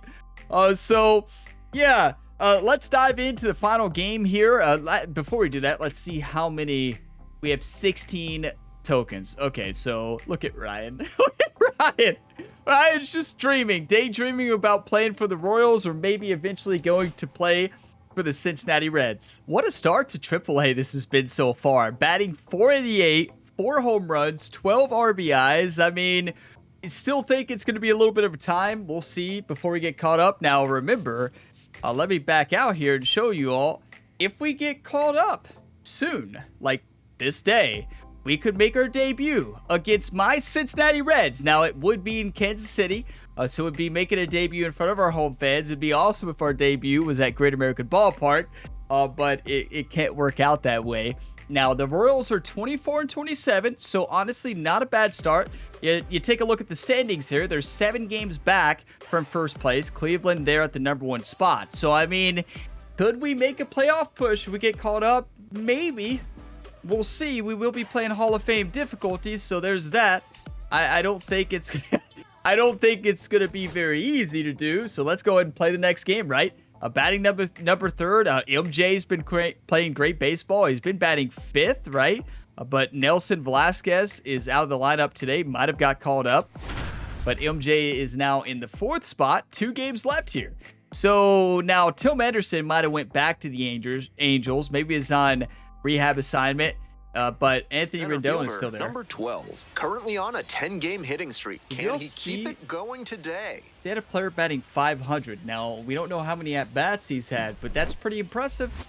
So yeah, let's dive into the final game here. Before we do that, let's see how many. We have 16 tokens. Okay, so look at Ryan. Look at Ryan. Ryan's just daydreaming about playing for the Royals, or maybe eventually going to play for the Cincinnati Reds. What a start to AAA this has been so far. Batting .488, 4 home runs, 12 RBIs. I mean, I still think it's going to be a little bit of a time. We'll see before we get caught up. Now, remember, let me back out here and show you all. If we get called up soon, like this day, we could make our debut against my Cincinnati Reds. Now, it would be in Kansas City, so it would be making a debut in front of our home fans. It'd be awesome if our debut was at Great American Ballpark, but it can't work out that way. Now, the Royals are 24-27, so honestly, not a bad start. You take a look at the standings here. They're 7 games back from first place. Cleveland there at the #1 spot. So, I mean, could we make a playoff push if we get caught up? Maybe. We'll see. We will be playing Hall of Fame difficulties, so there's that. I don't think it's I don't think it's gonna be very easy to do. So let's go ahead and play the next game, right? Batting number 3rd. MJ's been playing great baseball. He's been batting 5th, right? But Nelson Velasquez is out of the lineup today. Might have got called up, but MJ is now in the 4th spot. 2 games left here. So now Tim Anderson might have went back to the Angels. Maybe is on rehab assignment. But Anthony Center Rendon fielder, is still there. Number 12, currently on a 10-game hitting streak. Did Can y'all he see- keep it going today? They had a player batting 500. Now, we don't know how many at-bats he's had, but that's pretty impressive.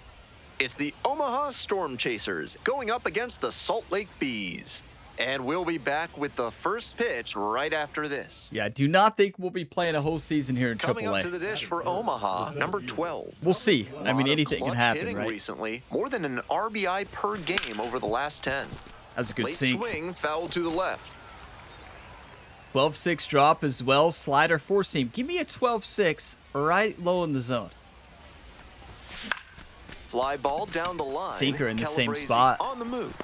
It's the Omaha Storm Chasers going up against the Salt Lake Bees. And we'll be back with the first pitch right after this. Yeah, I do not think we'll be playing a whole season here in Coming up to AAA. the dish for Omaha, number 12. We'll see. I mean, Lot of anything can clutch happen, hitting right? recently, more than an RBI per game over the last 10. That was a good Late sink. swing, foul to the left. 12-6 drop as well. Slider, four-seam. Give me a 12-6 right low in the zone. Fly ball down the line. Sinker in the same Calabrese spot. on the move.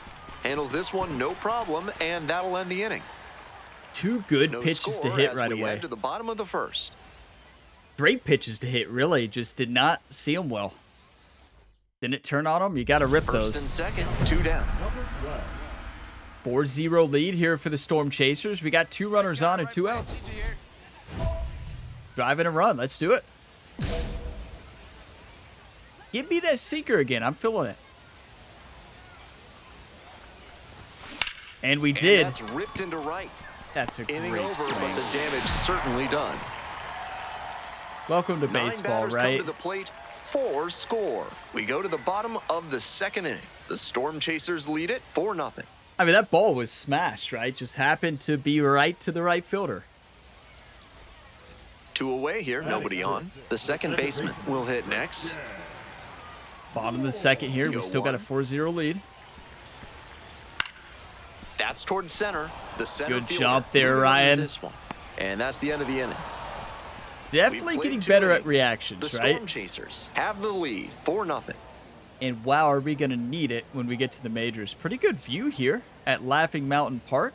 Handles this one no problem, and that'll end the inning. Two good No pitches to score hit as right we away. head to the bottom of the first. Great pitches to hit, really. Just did not see them well. Didn't turn on them. You got to rip First and those. second, 2 down. Number 12. 4-0 lead here for the Storm Chasers. We got 2 runners on and 2 outs. Driving a run. Let's do it. Give me that sinker again. I'm feeling it. And we And did. that's ripped into right. That's a Inning great over, swing. but the damage certainly done. Welcome to 9 baseball, batters right? come to the plate, 4 score. We go to the bottom of the second inning. The Storm Chasers lead it 4-0. I mean, that ball was smashed, right? Just happened to be right to the right fielder. 2 away here, nobody on. The second baseman will hit next. Bottom of the second here. We still got a 4-0 lead. That's towards center. The center Good fielder jump there, moving Ryan. into this one. And that's the end of the inning. Definitely We've played getting 2 better at innings. reactions, The right? Storm Chasers have the lead, 4-0. And wow, are we going to need it when we get to the majors. Pretty good view here at Laughing Mountain Park.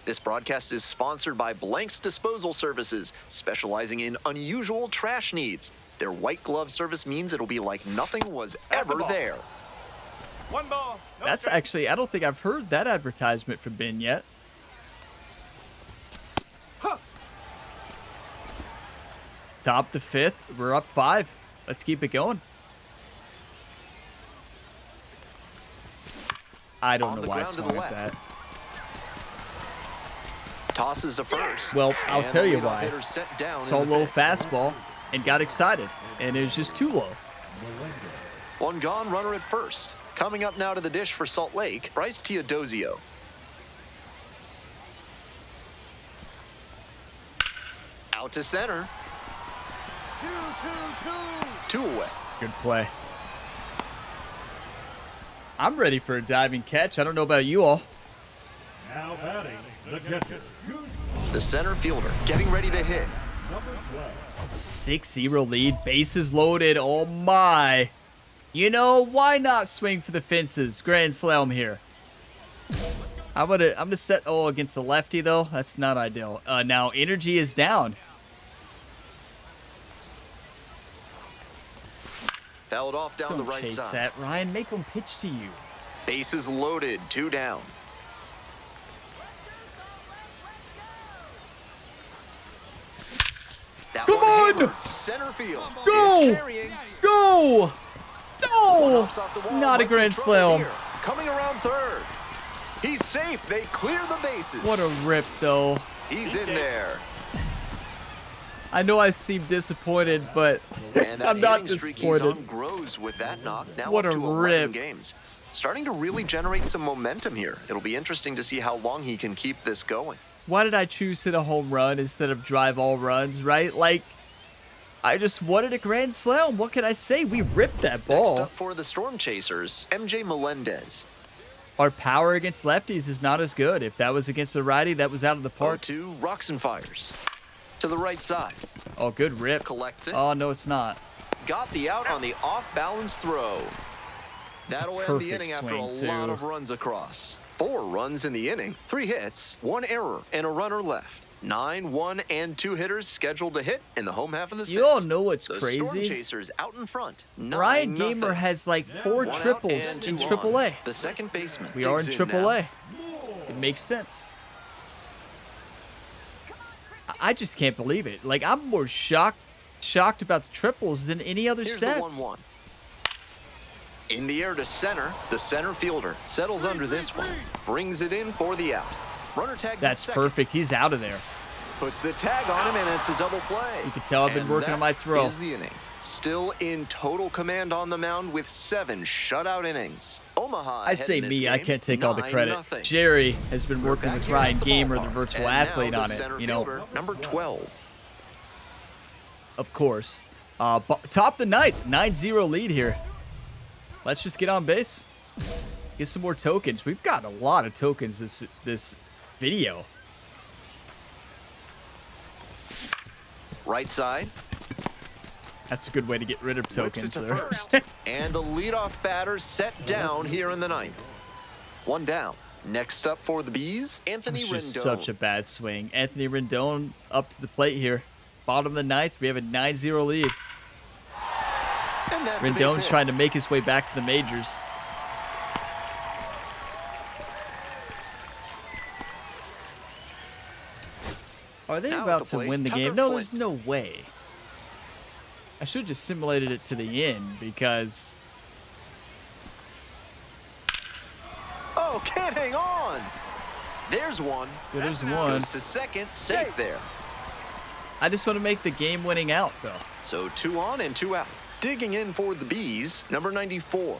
This broadcast is sponsored by Blank's Disposal Services, specializing in unusual trash needs. Their white glove service means it'll be like nothing was ever there. 1 ball. No That's strike. actually, I don't think I've heard that advertisement from Ben yet. Top the 5th. We're up 5. Let's keep it going. I don't On know the why I ground to the swung at left. that. Tosses to first. Well, I'll And tell the you leadoff why. hitter set down in Saw the low fifth. fastball and got excited, and it was just too low. One gone, runner at first. Coming up now to the dish for Salt Lake, Bryce Teodosio. Out to center. 2 away. Good play. I'm ready for a diving catch. I don't know about you all. Now batting, the catcher. The center fielder getting ready to hit. Number 12. 6-0 lead, bases loaded. Oh my. You know, why not swing for the fences? Grand slam here. I'm gonna set against the lefty though. That's not ideal. Now energy is down. Fouled off down the Don't right chase side. that, Ryan. Make him pitch to you. Bases loaded, 2 down. That Come one on! hammered center field. Go! It's carrying. Go! No! Bounce off the wall, Not a might be grand trouble slam. here. Coming around third. He's safe. They clear the bases. What a rip, though. He's in there. I know I seem disappointed, but And that I'm not hitting streak he's disappointed. on grows with that knock. Now What up a to 11 rip. games. Starting to really generate some momentum here. It'll be interesting to see how long he can keep this going. Why did I choose hit a home run instead of drive all runs, right? Like, I just wanted a grand slam. What can I say? We ripped that Next ball. up for the Storm Chasers, MJ Melendez. Our power against lefties is not as good. If that was against a righty, that was out of the park. 0-2, rocks and fires. To the right side. Oh, good rip. Collects it. Oh, no, it's not. Got the out on the off-balance throw. It's a That'll end perfect the inning after a swing, lot too. of runs across. 4 runs in the inning, 3 hits, 1 error, and a runner left. 9, 1, and 2 hitters scheduled to hit in the home half of the 6th. You all know what's the crazy? Storm Chasers out in front. Ryan 9-0. Gamer has like 4 1 out triples and in 2 on. AAA. The second baseman. We are in digs now. AAA. It makes sense. I just can't believe it. Like, I'm more shocked about the triples than any other Here's the stats. 1-1. In the air to center, the center fielder settles under this one, brings it in for the out. Runner tags That's at second. perfect. He's out of there. Puts the tag on him, and it's a double play. You can tell I've been And working on my throw. That is the inning. Still in total command on the mound with 7 shutout innings. Omaha. I say ahead in this me, I game, can't take all the credit. 9-0. Jerry has been working Back with here Ryan at the Gamer, the ballpark. virtual And athlete, now the on it. center You know, fielder, number 12. of course. Top the ninth, 9-0 lead here. Let's just get on base. Get some more tokens. We've got a lot of tokens this video. Right side. That's a good way to get rid of Whips it tokens to there. first. And the leadoff batter set down here in the ninth. 1 down. Next up for the Bees, Anthony It's Rendon. just such a bad swing. Anthony Rendon up to the plate here. Bottom of the ninth, we have a 9-0 lead. And that's a base Rendon's hit. trying to make his way back to the majors. Are they Now at about the to plate, win the Tucker game? No, Flint. there's no way. I should have just simulated it to the end because Oh, can't hang on. There's one. yeah, there's one. Goes to second, safe there. I just want to make the game-winning out, though. So 2 on and 2 out. Digging in for the Bees, number 94.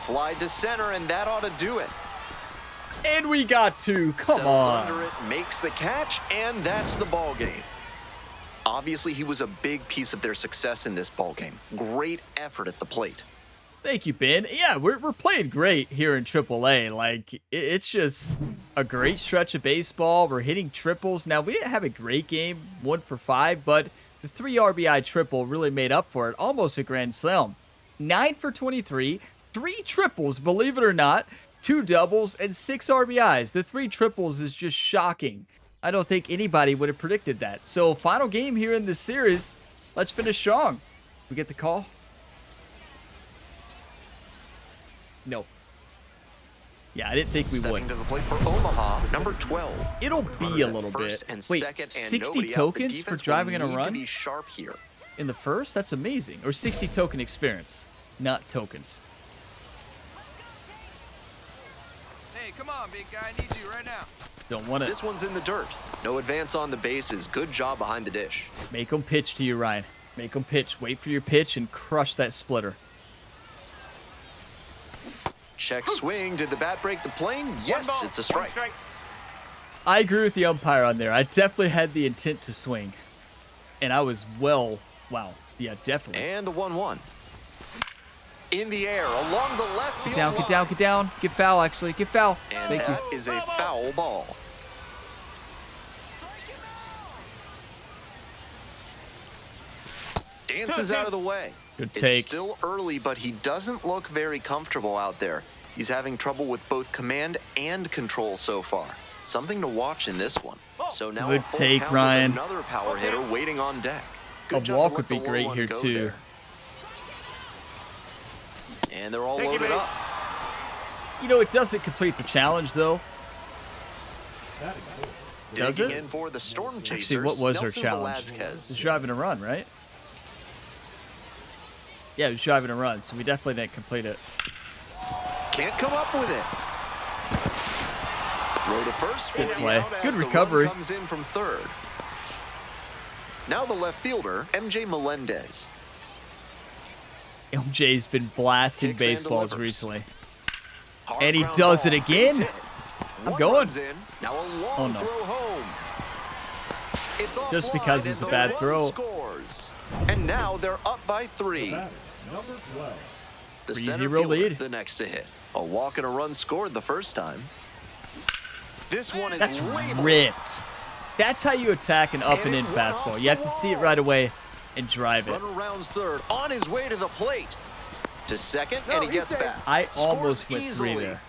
Fly to center, and that ought to do it. And we got two. Come Settles on. under it, makes the catch, and that's the ball game. Obviously, he was a big piece of their success in this ball game. Great effort at the plate. Thank you, Ben. Yeah, we're playing great here in AAA. Like, it's just a great stretch of baseball. We're hitting triples. Now, we didn't have a great game, 1 for 5, but the 3 RBI triple really made up for it. Almost a grand slam. 9 for 23, 3 triples, believe it or not, 2 doubles, and 6 RBIs. The 3 triples is just shocking. I don't think anybody would have predicted that. So, final game here in this series. Let's finish strong. We get the call? No. Yeah, I didn't think we Stepping would. to the plate for Omaha, number 12. It'll Runners be a at little first bit. and Wait, second and 60 nobody out. The tokens for defense driving will in a need run? to be sharp here. In the first? That's amazing. Or 60 token experience, not tokens. Hey, come on, big guy. I need you right now. Don't want to This one's in the dirt. No advance on the bases. Good job behind the dish. make them pitch to you, Ryan. Make them pitch. Wait for your pitch and crush that splitter. Check swing. Did the bat break the plane? Yes, it's a strike. I agree with the umpire on there. I definitely had the intent to swing. And I was wow. Yeah, definitely. And the 1-1. In the air, along the left field Down, get line. down, get down. Get foul, actually. Get foul. And Thank you. that is a foul ball. Dances out of the way. Good It's take. still early, but he doesn't look very comfortable out there. He's having trouble with both command and control so far. Something to watch in this one. So now Good a full take, count with Ryan. another power hitter waiting on deck. Good A job to walk let would the be low great one here, go too. there. And they're all Take it, loaded baby. up. You know, it doesn't complete the challenge, though. Does Digging it? in for the Storm Chasers. Actually, what was our Nelson challenge? Velazquez. It was driving a run, right? Yeah, it was driving a run, so we definitely didn't complete it. Can't come up with it. Throw to first for Good the play. out as Good the run recovery. comes in from third. Now the left fielder, MJ Melendez. MJ's been blasting Kicks and baseballs delivers. recently. Hard And he ground does ball, it again? base hit. I'm One going. runs in. Now a long Oh, no. throw home. It's Just offline because it was and a the bad run throw. Scores. And now they're up by 3. Batter, number 12. The 3-0 center fielder, lead. the next to hit. A walk and a run scored the first time. This one is That's labeled. ripped. That's how you attack an up and in And it went fastball. off You have the to see it wall. right away and drive it. Runner rounds third, on his way to the plate. To second, and he gets back. I Scores almost went 3 easily. there.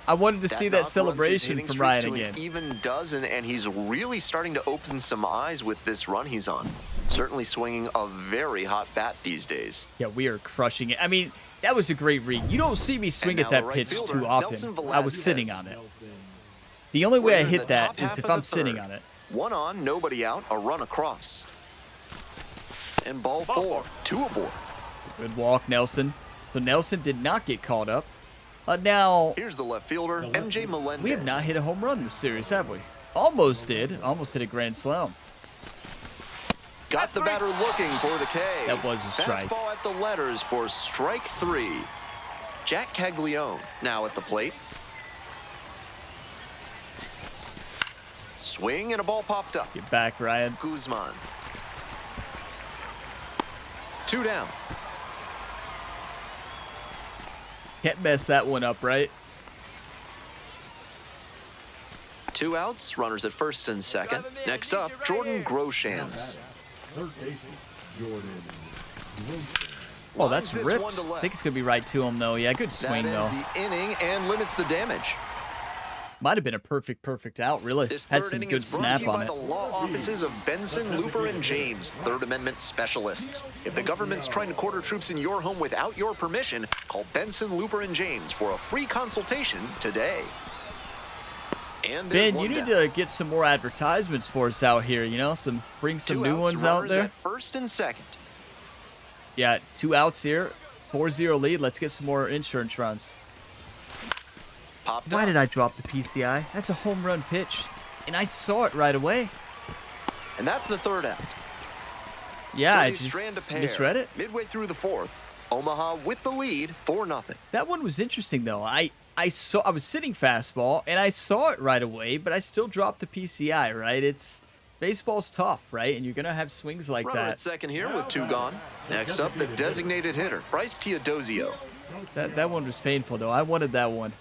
I wanted to see knock that runs his celebration hitting from streak Ryan to an again. even dozen, and he's really starting to open some eyes with this run he's on. Certainly swinging a very hot bat these days. Yeah, we are crushing it. I mean, that was a great read. You don't see me swing now at that the right pitch fielder, too often. Nelson I was Velazquez. sitting on it. The only way I We're in hit the that top is half if of the I'm sitting third. on it. One on, nobody out, a run across. And ball 4, 2 aboard. Good walk, Nelson. So Nelson did not get caught up. Now, Here's the left fielder, MJ Melendez. we have not hit a home run this series, have we? Almost did. Almost hit a grand slam. Got the batter looking for the K. That was a strike. Fastball at the letters for strike 3. Jack Caglione now at the plate. Swing and a ball popped up. Get back, Ryan. Guzman. 2 down. Can't mess that one up, right? 2 outs, runners at first and second. Next up, Jordan Groshans. Third baseman, Jordan Groshans. Oh, that's Lines this ripped. one to I left. think it's going to be right to him, though. Yeah, good That swing, ends though. the inning and limits the damage. Might have been a perfect out, really. This Had third some inning good is brought snap to you on by it. the law offices of Benson, Looper, and James, Third Amendment specialists. If the government's trying to quarter troops in your home without your permission, call Benson, Looper, and James for a free consultation today. And there's Ben, you one need down. to get some more advertisements for us out here, you know? Bring some 2 new outs, ones out runners there. at first and second. Yeah, 2 outs here. 4-0 lead. Let's get some more insurance runs. Popped Why up. did I drop the PCI? That's a home run pitch. And I saw it right away. And that's the third out. Yeah, So I they strand a just pair. misread it. Midway through the 4th, Omaha with the lead, 4-0. That one was interesting, though. I was sitting fastball, and I saw it right away, but I still dropped the PCI, right? Baseball's tough, right? And you're going to have swings like Runner at that. second here with 2 gone. Next up, the designated hitter, Bryce Teodosio. That one was painful, though. I wanted that one.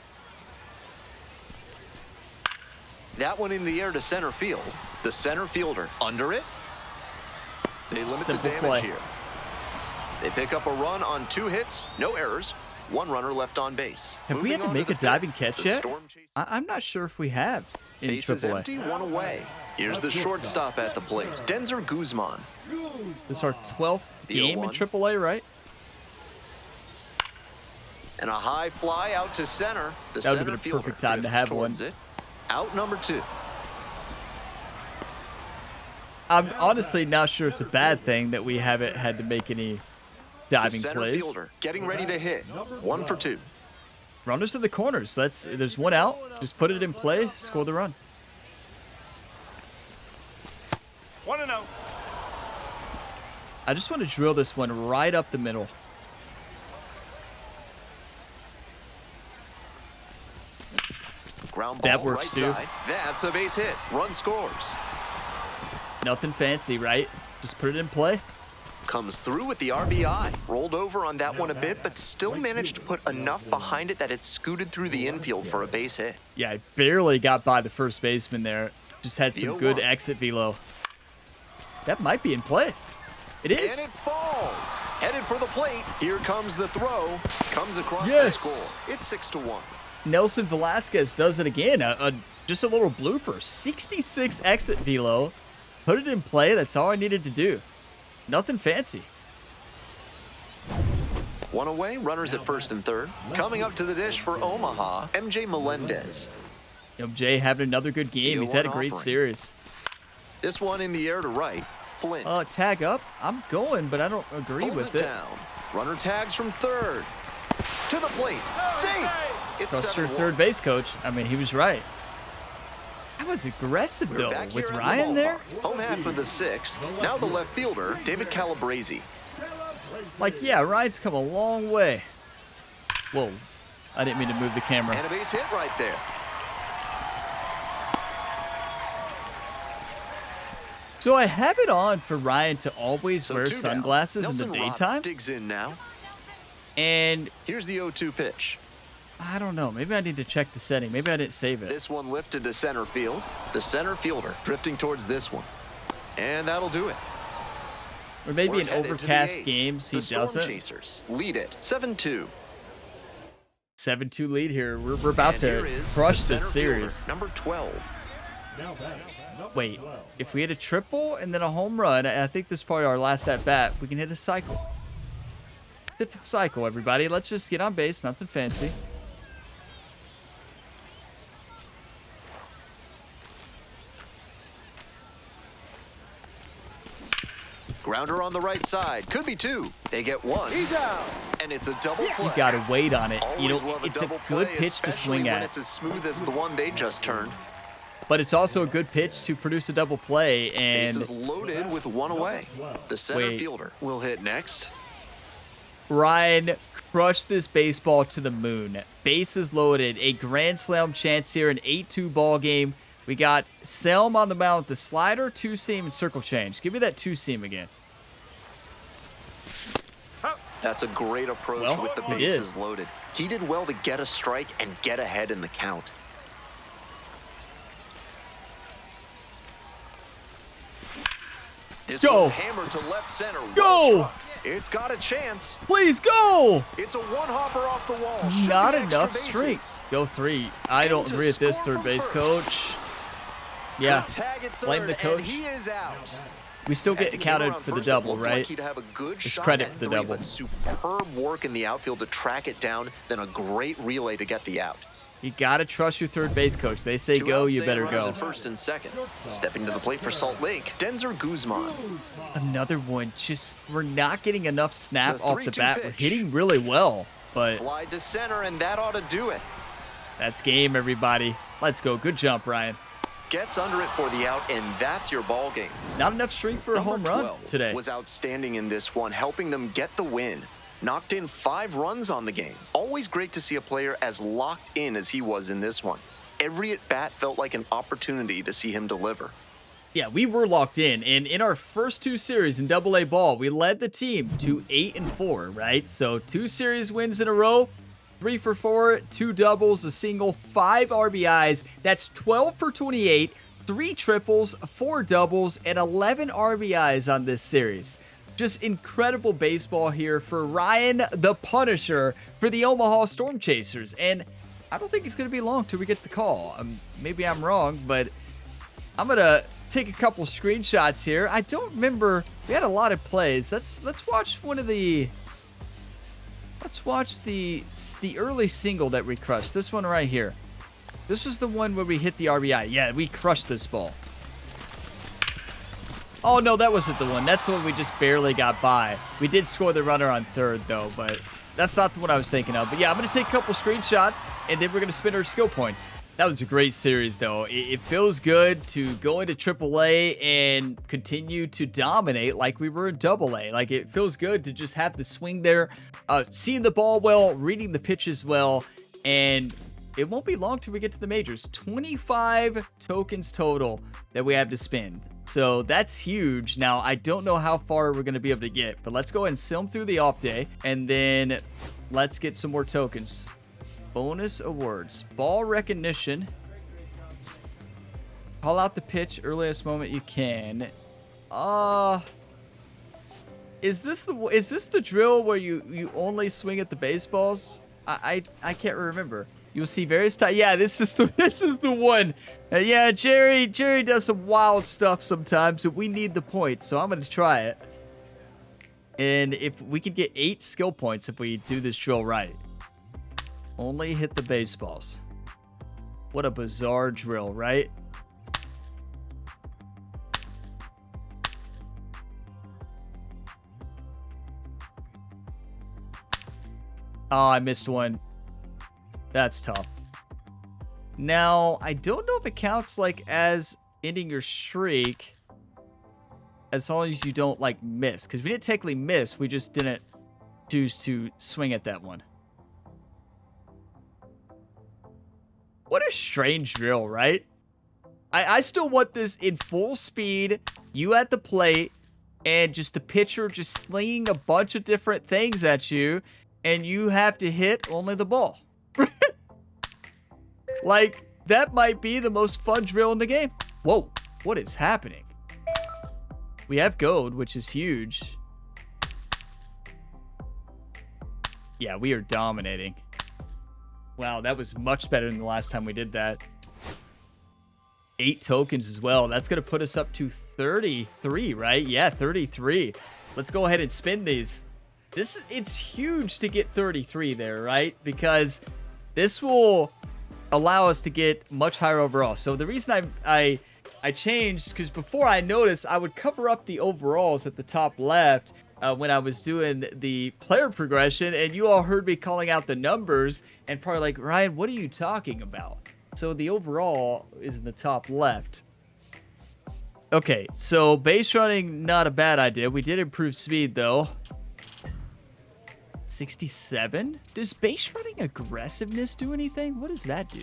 That one in the air to center field. The center fielder under it. They limit Simple the damage play. here. They pick up a run on 2 hits, no errors, 1 runner left on base. Have we had to Moving on make a the diving fifth, catch the yet? Storm Chasers. I'm not sure if we have in Base is AAA. empty, 1 away. Here's the shortstop at the plate, Denzer Guzman. This is our 12th The game in 0-1. AAA, right? And a high fly out to center. The That would've been center a fielder perfect time to drifts have towards one. it. Out number 2. I'm honestly not sure it's a bad thing that we haven't had to make any The diving center plays. fielder getting ready to hit. 1 for 2. Runners to the corners. There's 1 out. Just put it in play, score the run. 1-0. I just want to drill this one right up the middle. Ground ball That works, right too. side. That's a base hit. Run scores. Nothing fancy, right? Just put it in play. Comes through with the RBI. Rolled over on that one a bit, but still managed to put enough behind it that it scooted through the infield for a base hit. Yeah, I barely got by the first baseman there. Just had some The good 0-1. exit velo. That might be in play. It And is. it falls. Headed for the plate. Here comes the throw. Comes across Yes. the score. It's 6-1. Nelson Velasquez does it again. Just a little blooper. 66 exit velo. Put it in play. That's all I needed to do. Nothing fancy. 1 away. Runners at first and third. Coming up to the dish for Omaha, MJ Melendez. Jay having another good game. He's had a 0-1 great offering. series. This one in the air to right. Flint. Tag up. I'm going, but I don't agree Pulls with it it. down. Runner tags from third. To the plate. Safe. It's Trust your 7-1. third base coach. I mean, he was right. That was aggressive, We're though, back with here at the Ryan there. ballpark. Home half of the 6th. Now the left fielder, David Calabrese. Like, yeah, Ryan's come a long way. Whoa. I didn't mean to move the camera. And a base hit right there. So I have it on for Ryan to always So wear 2 down. sunglasses in Nelson the Rod daytime. digs in now. And Here's the 0-2 pitch. I don't know. Maybe I need to check the setting. Maybe I didn't save it. This one lifted to center field. The center fielder drifting towards this one. And that'll do it. Or maybe We're in headed to the overcast 8th. games he The Storm doesn't. Chasers lead it 7-2. 7-2 lead here. We're about And to here is crush the this center fielder, series. number 12. Now batting, number Wait, 12. if we hit a triple and then a home run, I think this is probably our last at bat, we can hit a cycle. Fifth cycle, everybody. Let's just get on base. Nothing fancy. Grounder on the right side. Could be 2. They get 1. He's out. And it's a double play. You got to wait on it. Always You know, love it's a double good play, pitch to swing especially when at. it's as smooth as the one they just turned. But it's also a good pitch to produce a double play. And Bases loaded with 1 away. The center fielder will hit next. Ryan crushed this baseball to the moon. Bases loaded. A grand slam chance here. An 8-2 ball game. We got Selm on the mound with the slider, 2-seam, and circle change. Give me that 2-seam again. That's a great approach with the bases loaded. He did well to get a strike and get ahead in the count. This one's hammered to left center. Go! It's got a chance. Please go! It's a one-hopper off the wall. Not enough strength. Go 3. I don't agree with this third base coach. Yeah, blame the coach. He is out. We still get counted for the double, right? There's credit for the double. Superb work in the outfield to track it down, then a great relay to get the out. You gotta trust your third base coach. They say go, you better go. First and second. Stepping to the plate for Salt Lake, Denzer Guzman. Another one. Just we're not getting enough snap off the bat. We're hitting really well, but fly to center, and that ought to do it. That's game, everybody. Let's go. Good jump, Ryan. Gets under it for the out, and that's your ball game. Not enough strength for a home run today. Was outstanding in this one, helping them get the win. Knocked in 5 runs on the game. Always great to see a player as locked in as he was in this one. Every at-bat felt like an opportunity to see him deliver. Yeah, we were locked in, and in our first 2 series in AA ball, we led the team to 8-4, right? So 2 series wins in a row, 3 for 4, 2 doubles, a single, 5 RBIs. That's 12 for 28, 3 triples, 4 doubles, and 11 RBIs on this series. Just incredible baseball here for Ryan the Punisher for the Omaha Storm Chasers. And I don't think it's going to be long till we get the call. Maybe I'm wrong, but I'm going to take a couple screenshots here. I don't remember. We had a lot of plays. Let's watch one of the... Let's watch the early single that we crushed. This one right here. This was the one where we hit the RBI. Yeah, we crushed this ball. Oh, no, that wasn't the one. That's the one we just barely got by. We did score the runner on third, though, but that's not the one I was thinking of. But, yeah, I'm going to take a couple screenshots, and then we're going to spin our skill points. That was a great series, though. It feels good to go into AAA and continue to dominate like we were in AA. Like, it feels good to just have the swing there, seeing the ball well, reading the pitches well, and it won't be long till we get to the majors. 25 tokens total that we have to spend. So that's huge. Now, I don't know how far we're going to be able to get, but let's go ahead and sim through the off day, and then let's get some more tokens. Bonus awards. Ball recognition. Call out the pitch earliest moment you can. Is this the drill where you only swing at the baseballs? I can't remember. You'll see various times. Yeah, this is the one. Yeah, Jerry does some wild stuff sometimes, so we need the points. So I'm gonna try it. And if we can get 8 skill points if we do this drill right. Only hit the baseballs. What a bizarre drill, right? Oh, I missed one. That's tough. Now, I don't know if it counts like as ending your streak as long as you don't like miss, because we didn't technically miss, we just didn't choose to swing at that one. What a strange drill, right? I still want this in full speed, you at the plate, and just the pitcher just slinging a bunch of different things at you, and you have to hit only the ball. Like, that might be the most fun drill in the game. Whoa, what is happening? We have gold, which is huge. Yeah, we are dominating. Wow, that was much better than the last time we did that. 8 tokens as well. That's going to put us up to 33, right? Yeah, 33. Let's go ahead and spin these. It's huge to get 33 there, right? Because this will allow us to get much higher overall. So the reason I I changed because before I noticed, I would cover up the overalls at the top left when I was doing the player progression, and you all heard me calling out the numbers and probably like, Ryan, what are you talking about? So the overall is in the top left. Okay, so base running, not a bad idea. We did improve speed though. 67? Does base running aggressiveness do anything? What does that do?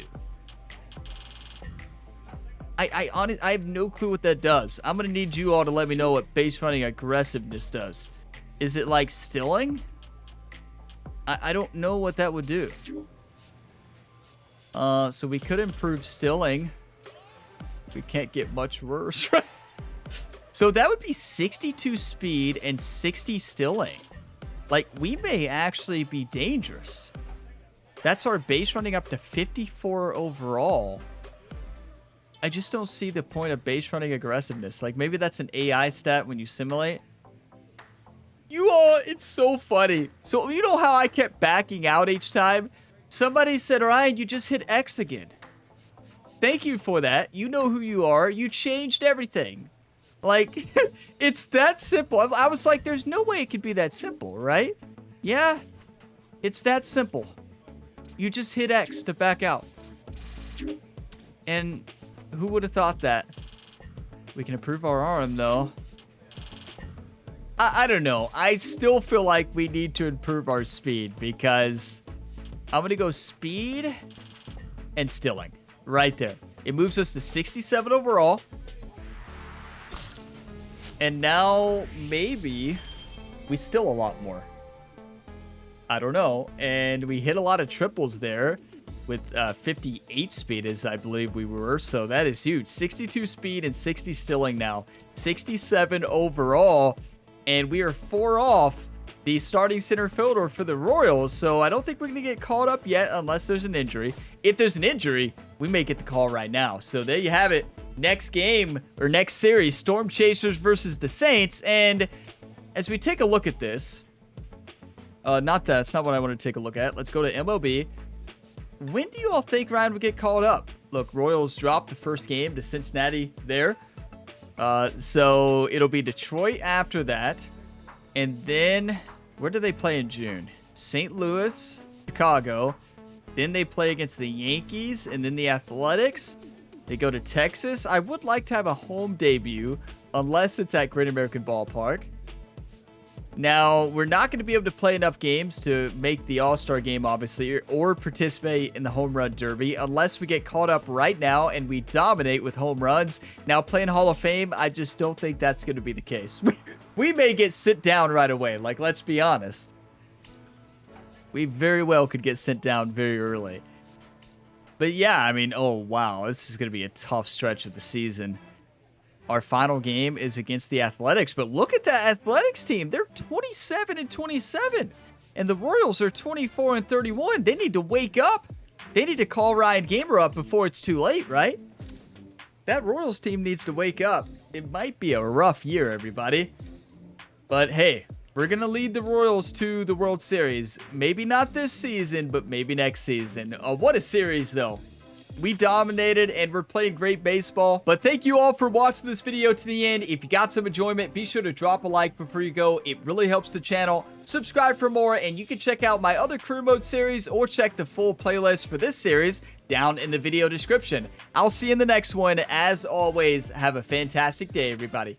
I have no clue what that does. I'm going to need you all to let me know what base running aggressiveness does. Is it like stilling? I don't know what that would do. So we could improve stilling. We can't get much worse, right? So that would be 62 speed and 60 stilling. Like, we may actually be dangerous. That's our base running up to 54 overall. I just don't see the point of base running aggressiveness. Like, maybe that's an AI stat when you simulate. You all, it's so funny. So, you know how I kept backing out each time? Somebody said, Ryan, you just hit X again. Thank you for that. You know who you are. You changed everything. Like, it's that simple. I was like, there's no way it could be that simple, right? Yeah, it's that simple. You just hit X to back out. And who would have thought that? We can improve our arm, though. I don't know. I still feel like we need to improve our speed because I'm going to go speed and stilling right there. It moves us to 67 overall. And now maybe we still a lot more. I don't know. And we hit a lot of triples there with 58 speed, as I believe we were. So that is huge. 62 speed and 60 stilling now. 67 overall. And we are 4 off the starting center fielder for the Royals. So I don't think we're going to get called up yet unless there's an injury. If there's an injury, we may get the call right now. So there you have it. Next game, or next series, Storm Chasers versus the Saints. And as we take a look at this, that's not what I want to take a look at. Let's go to MLB. When do you all think Ryan would get called up? Look, Royals dropped the first game to Cincinnati there. So it'll be Detroit after that. And then, where do they play in June? St. Louis, Chicago. Then they play against the Yankees and then the Athletics. They go to Texas. I would like to have a home debut, unless it's at Great American Ballpark. Now, we're not going to be able to play enough games to make the All-Star game, obviously, or participate in the Home Run Derby, unless we get caught up right now and we dominate with home runs. Now, playing Hall of Fame, I just don't think that's going to be the case. We may get sent down right away. Like, let's be honest. We very well could get sent down very early. But yeah, I mean, oh, wow. This is going to be a tough stretch of the season. Our final game is against the Athletics. But look at that Athletics team. They're 27-27. And the Royals are 24-31. They need to wake up. They need to call Ryan Gamer up before it's too late, right? That Royals team needs to wake up. It might be a rough year, everybody. But hey, we're going to lead the Royals to the World Series. Maybe not this season, but maybe next season. What a series, though. We dominated, and we're playing great baseball. But thank you all for watching this video to the end. If you got some enjoyment, be sure to drop a like before you go. It really helps the channel. Subscribe for more, and you can check out my other career mode series or check the full playlist for this series down in the video description. I'll see you in the next one. As always, have a fantastic day, everybody.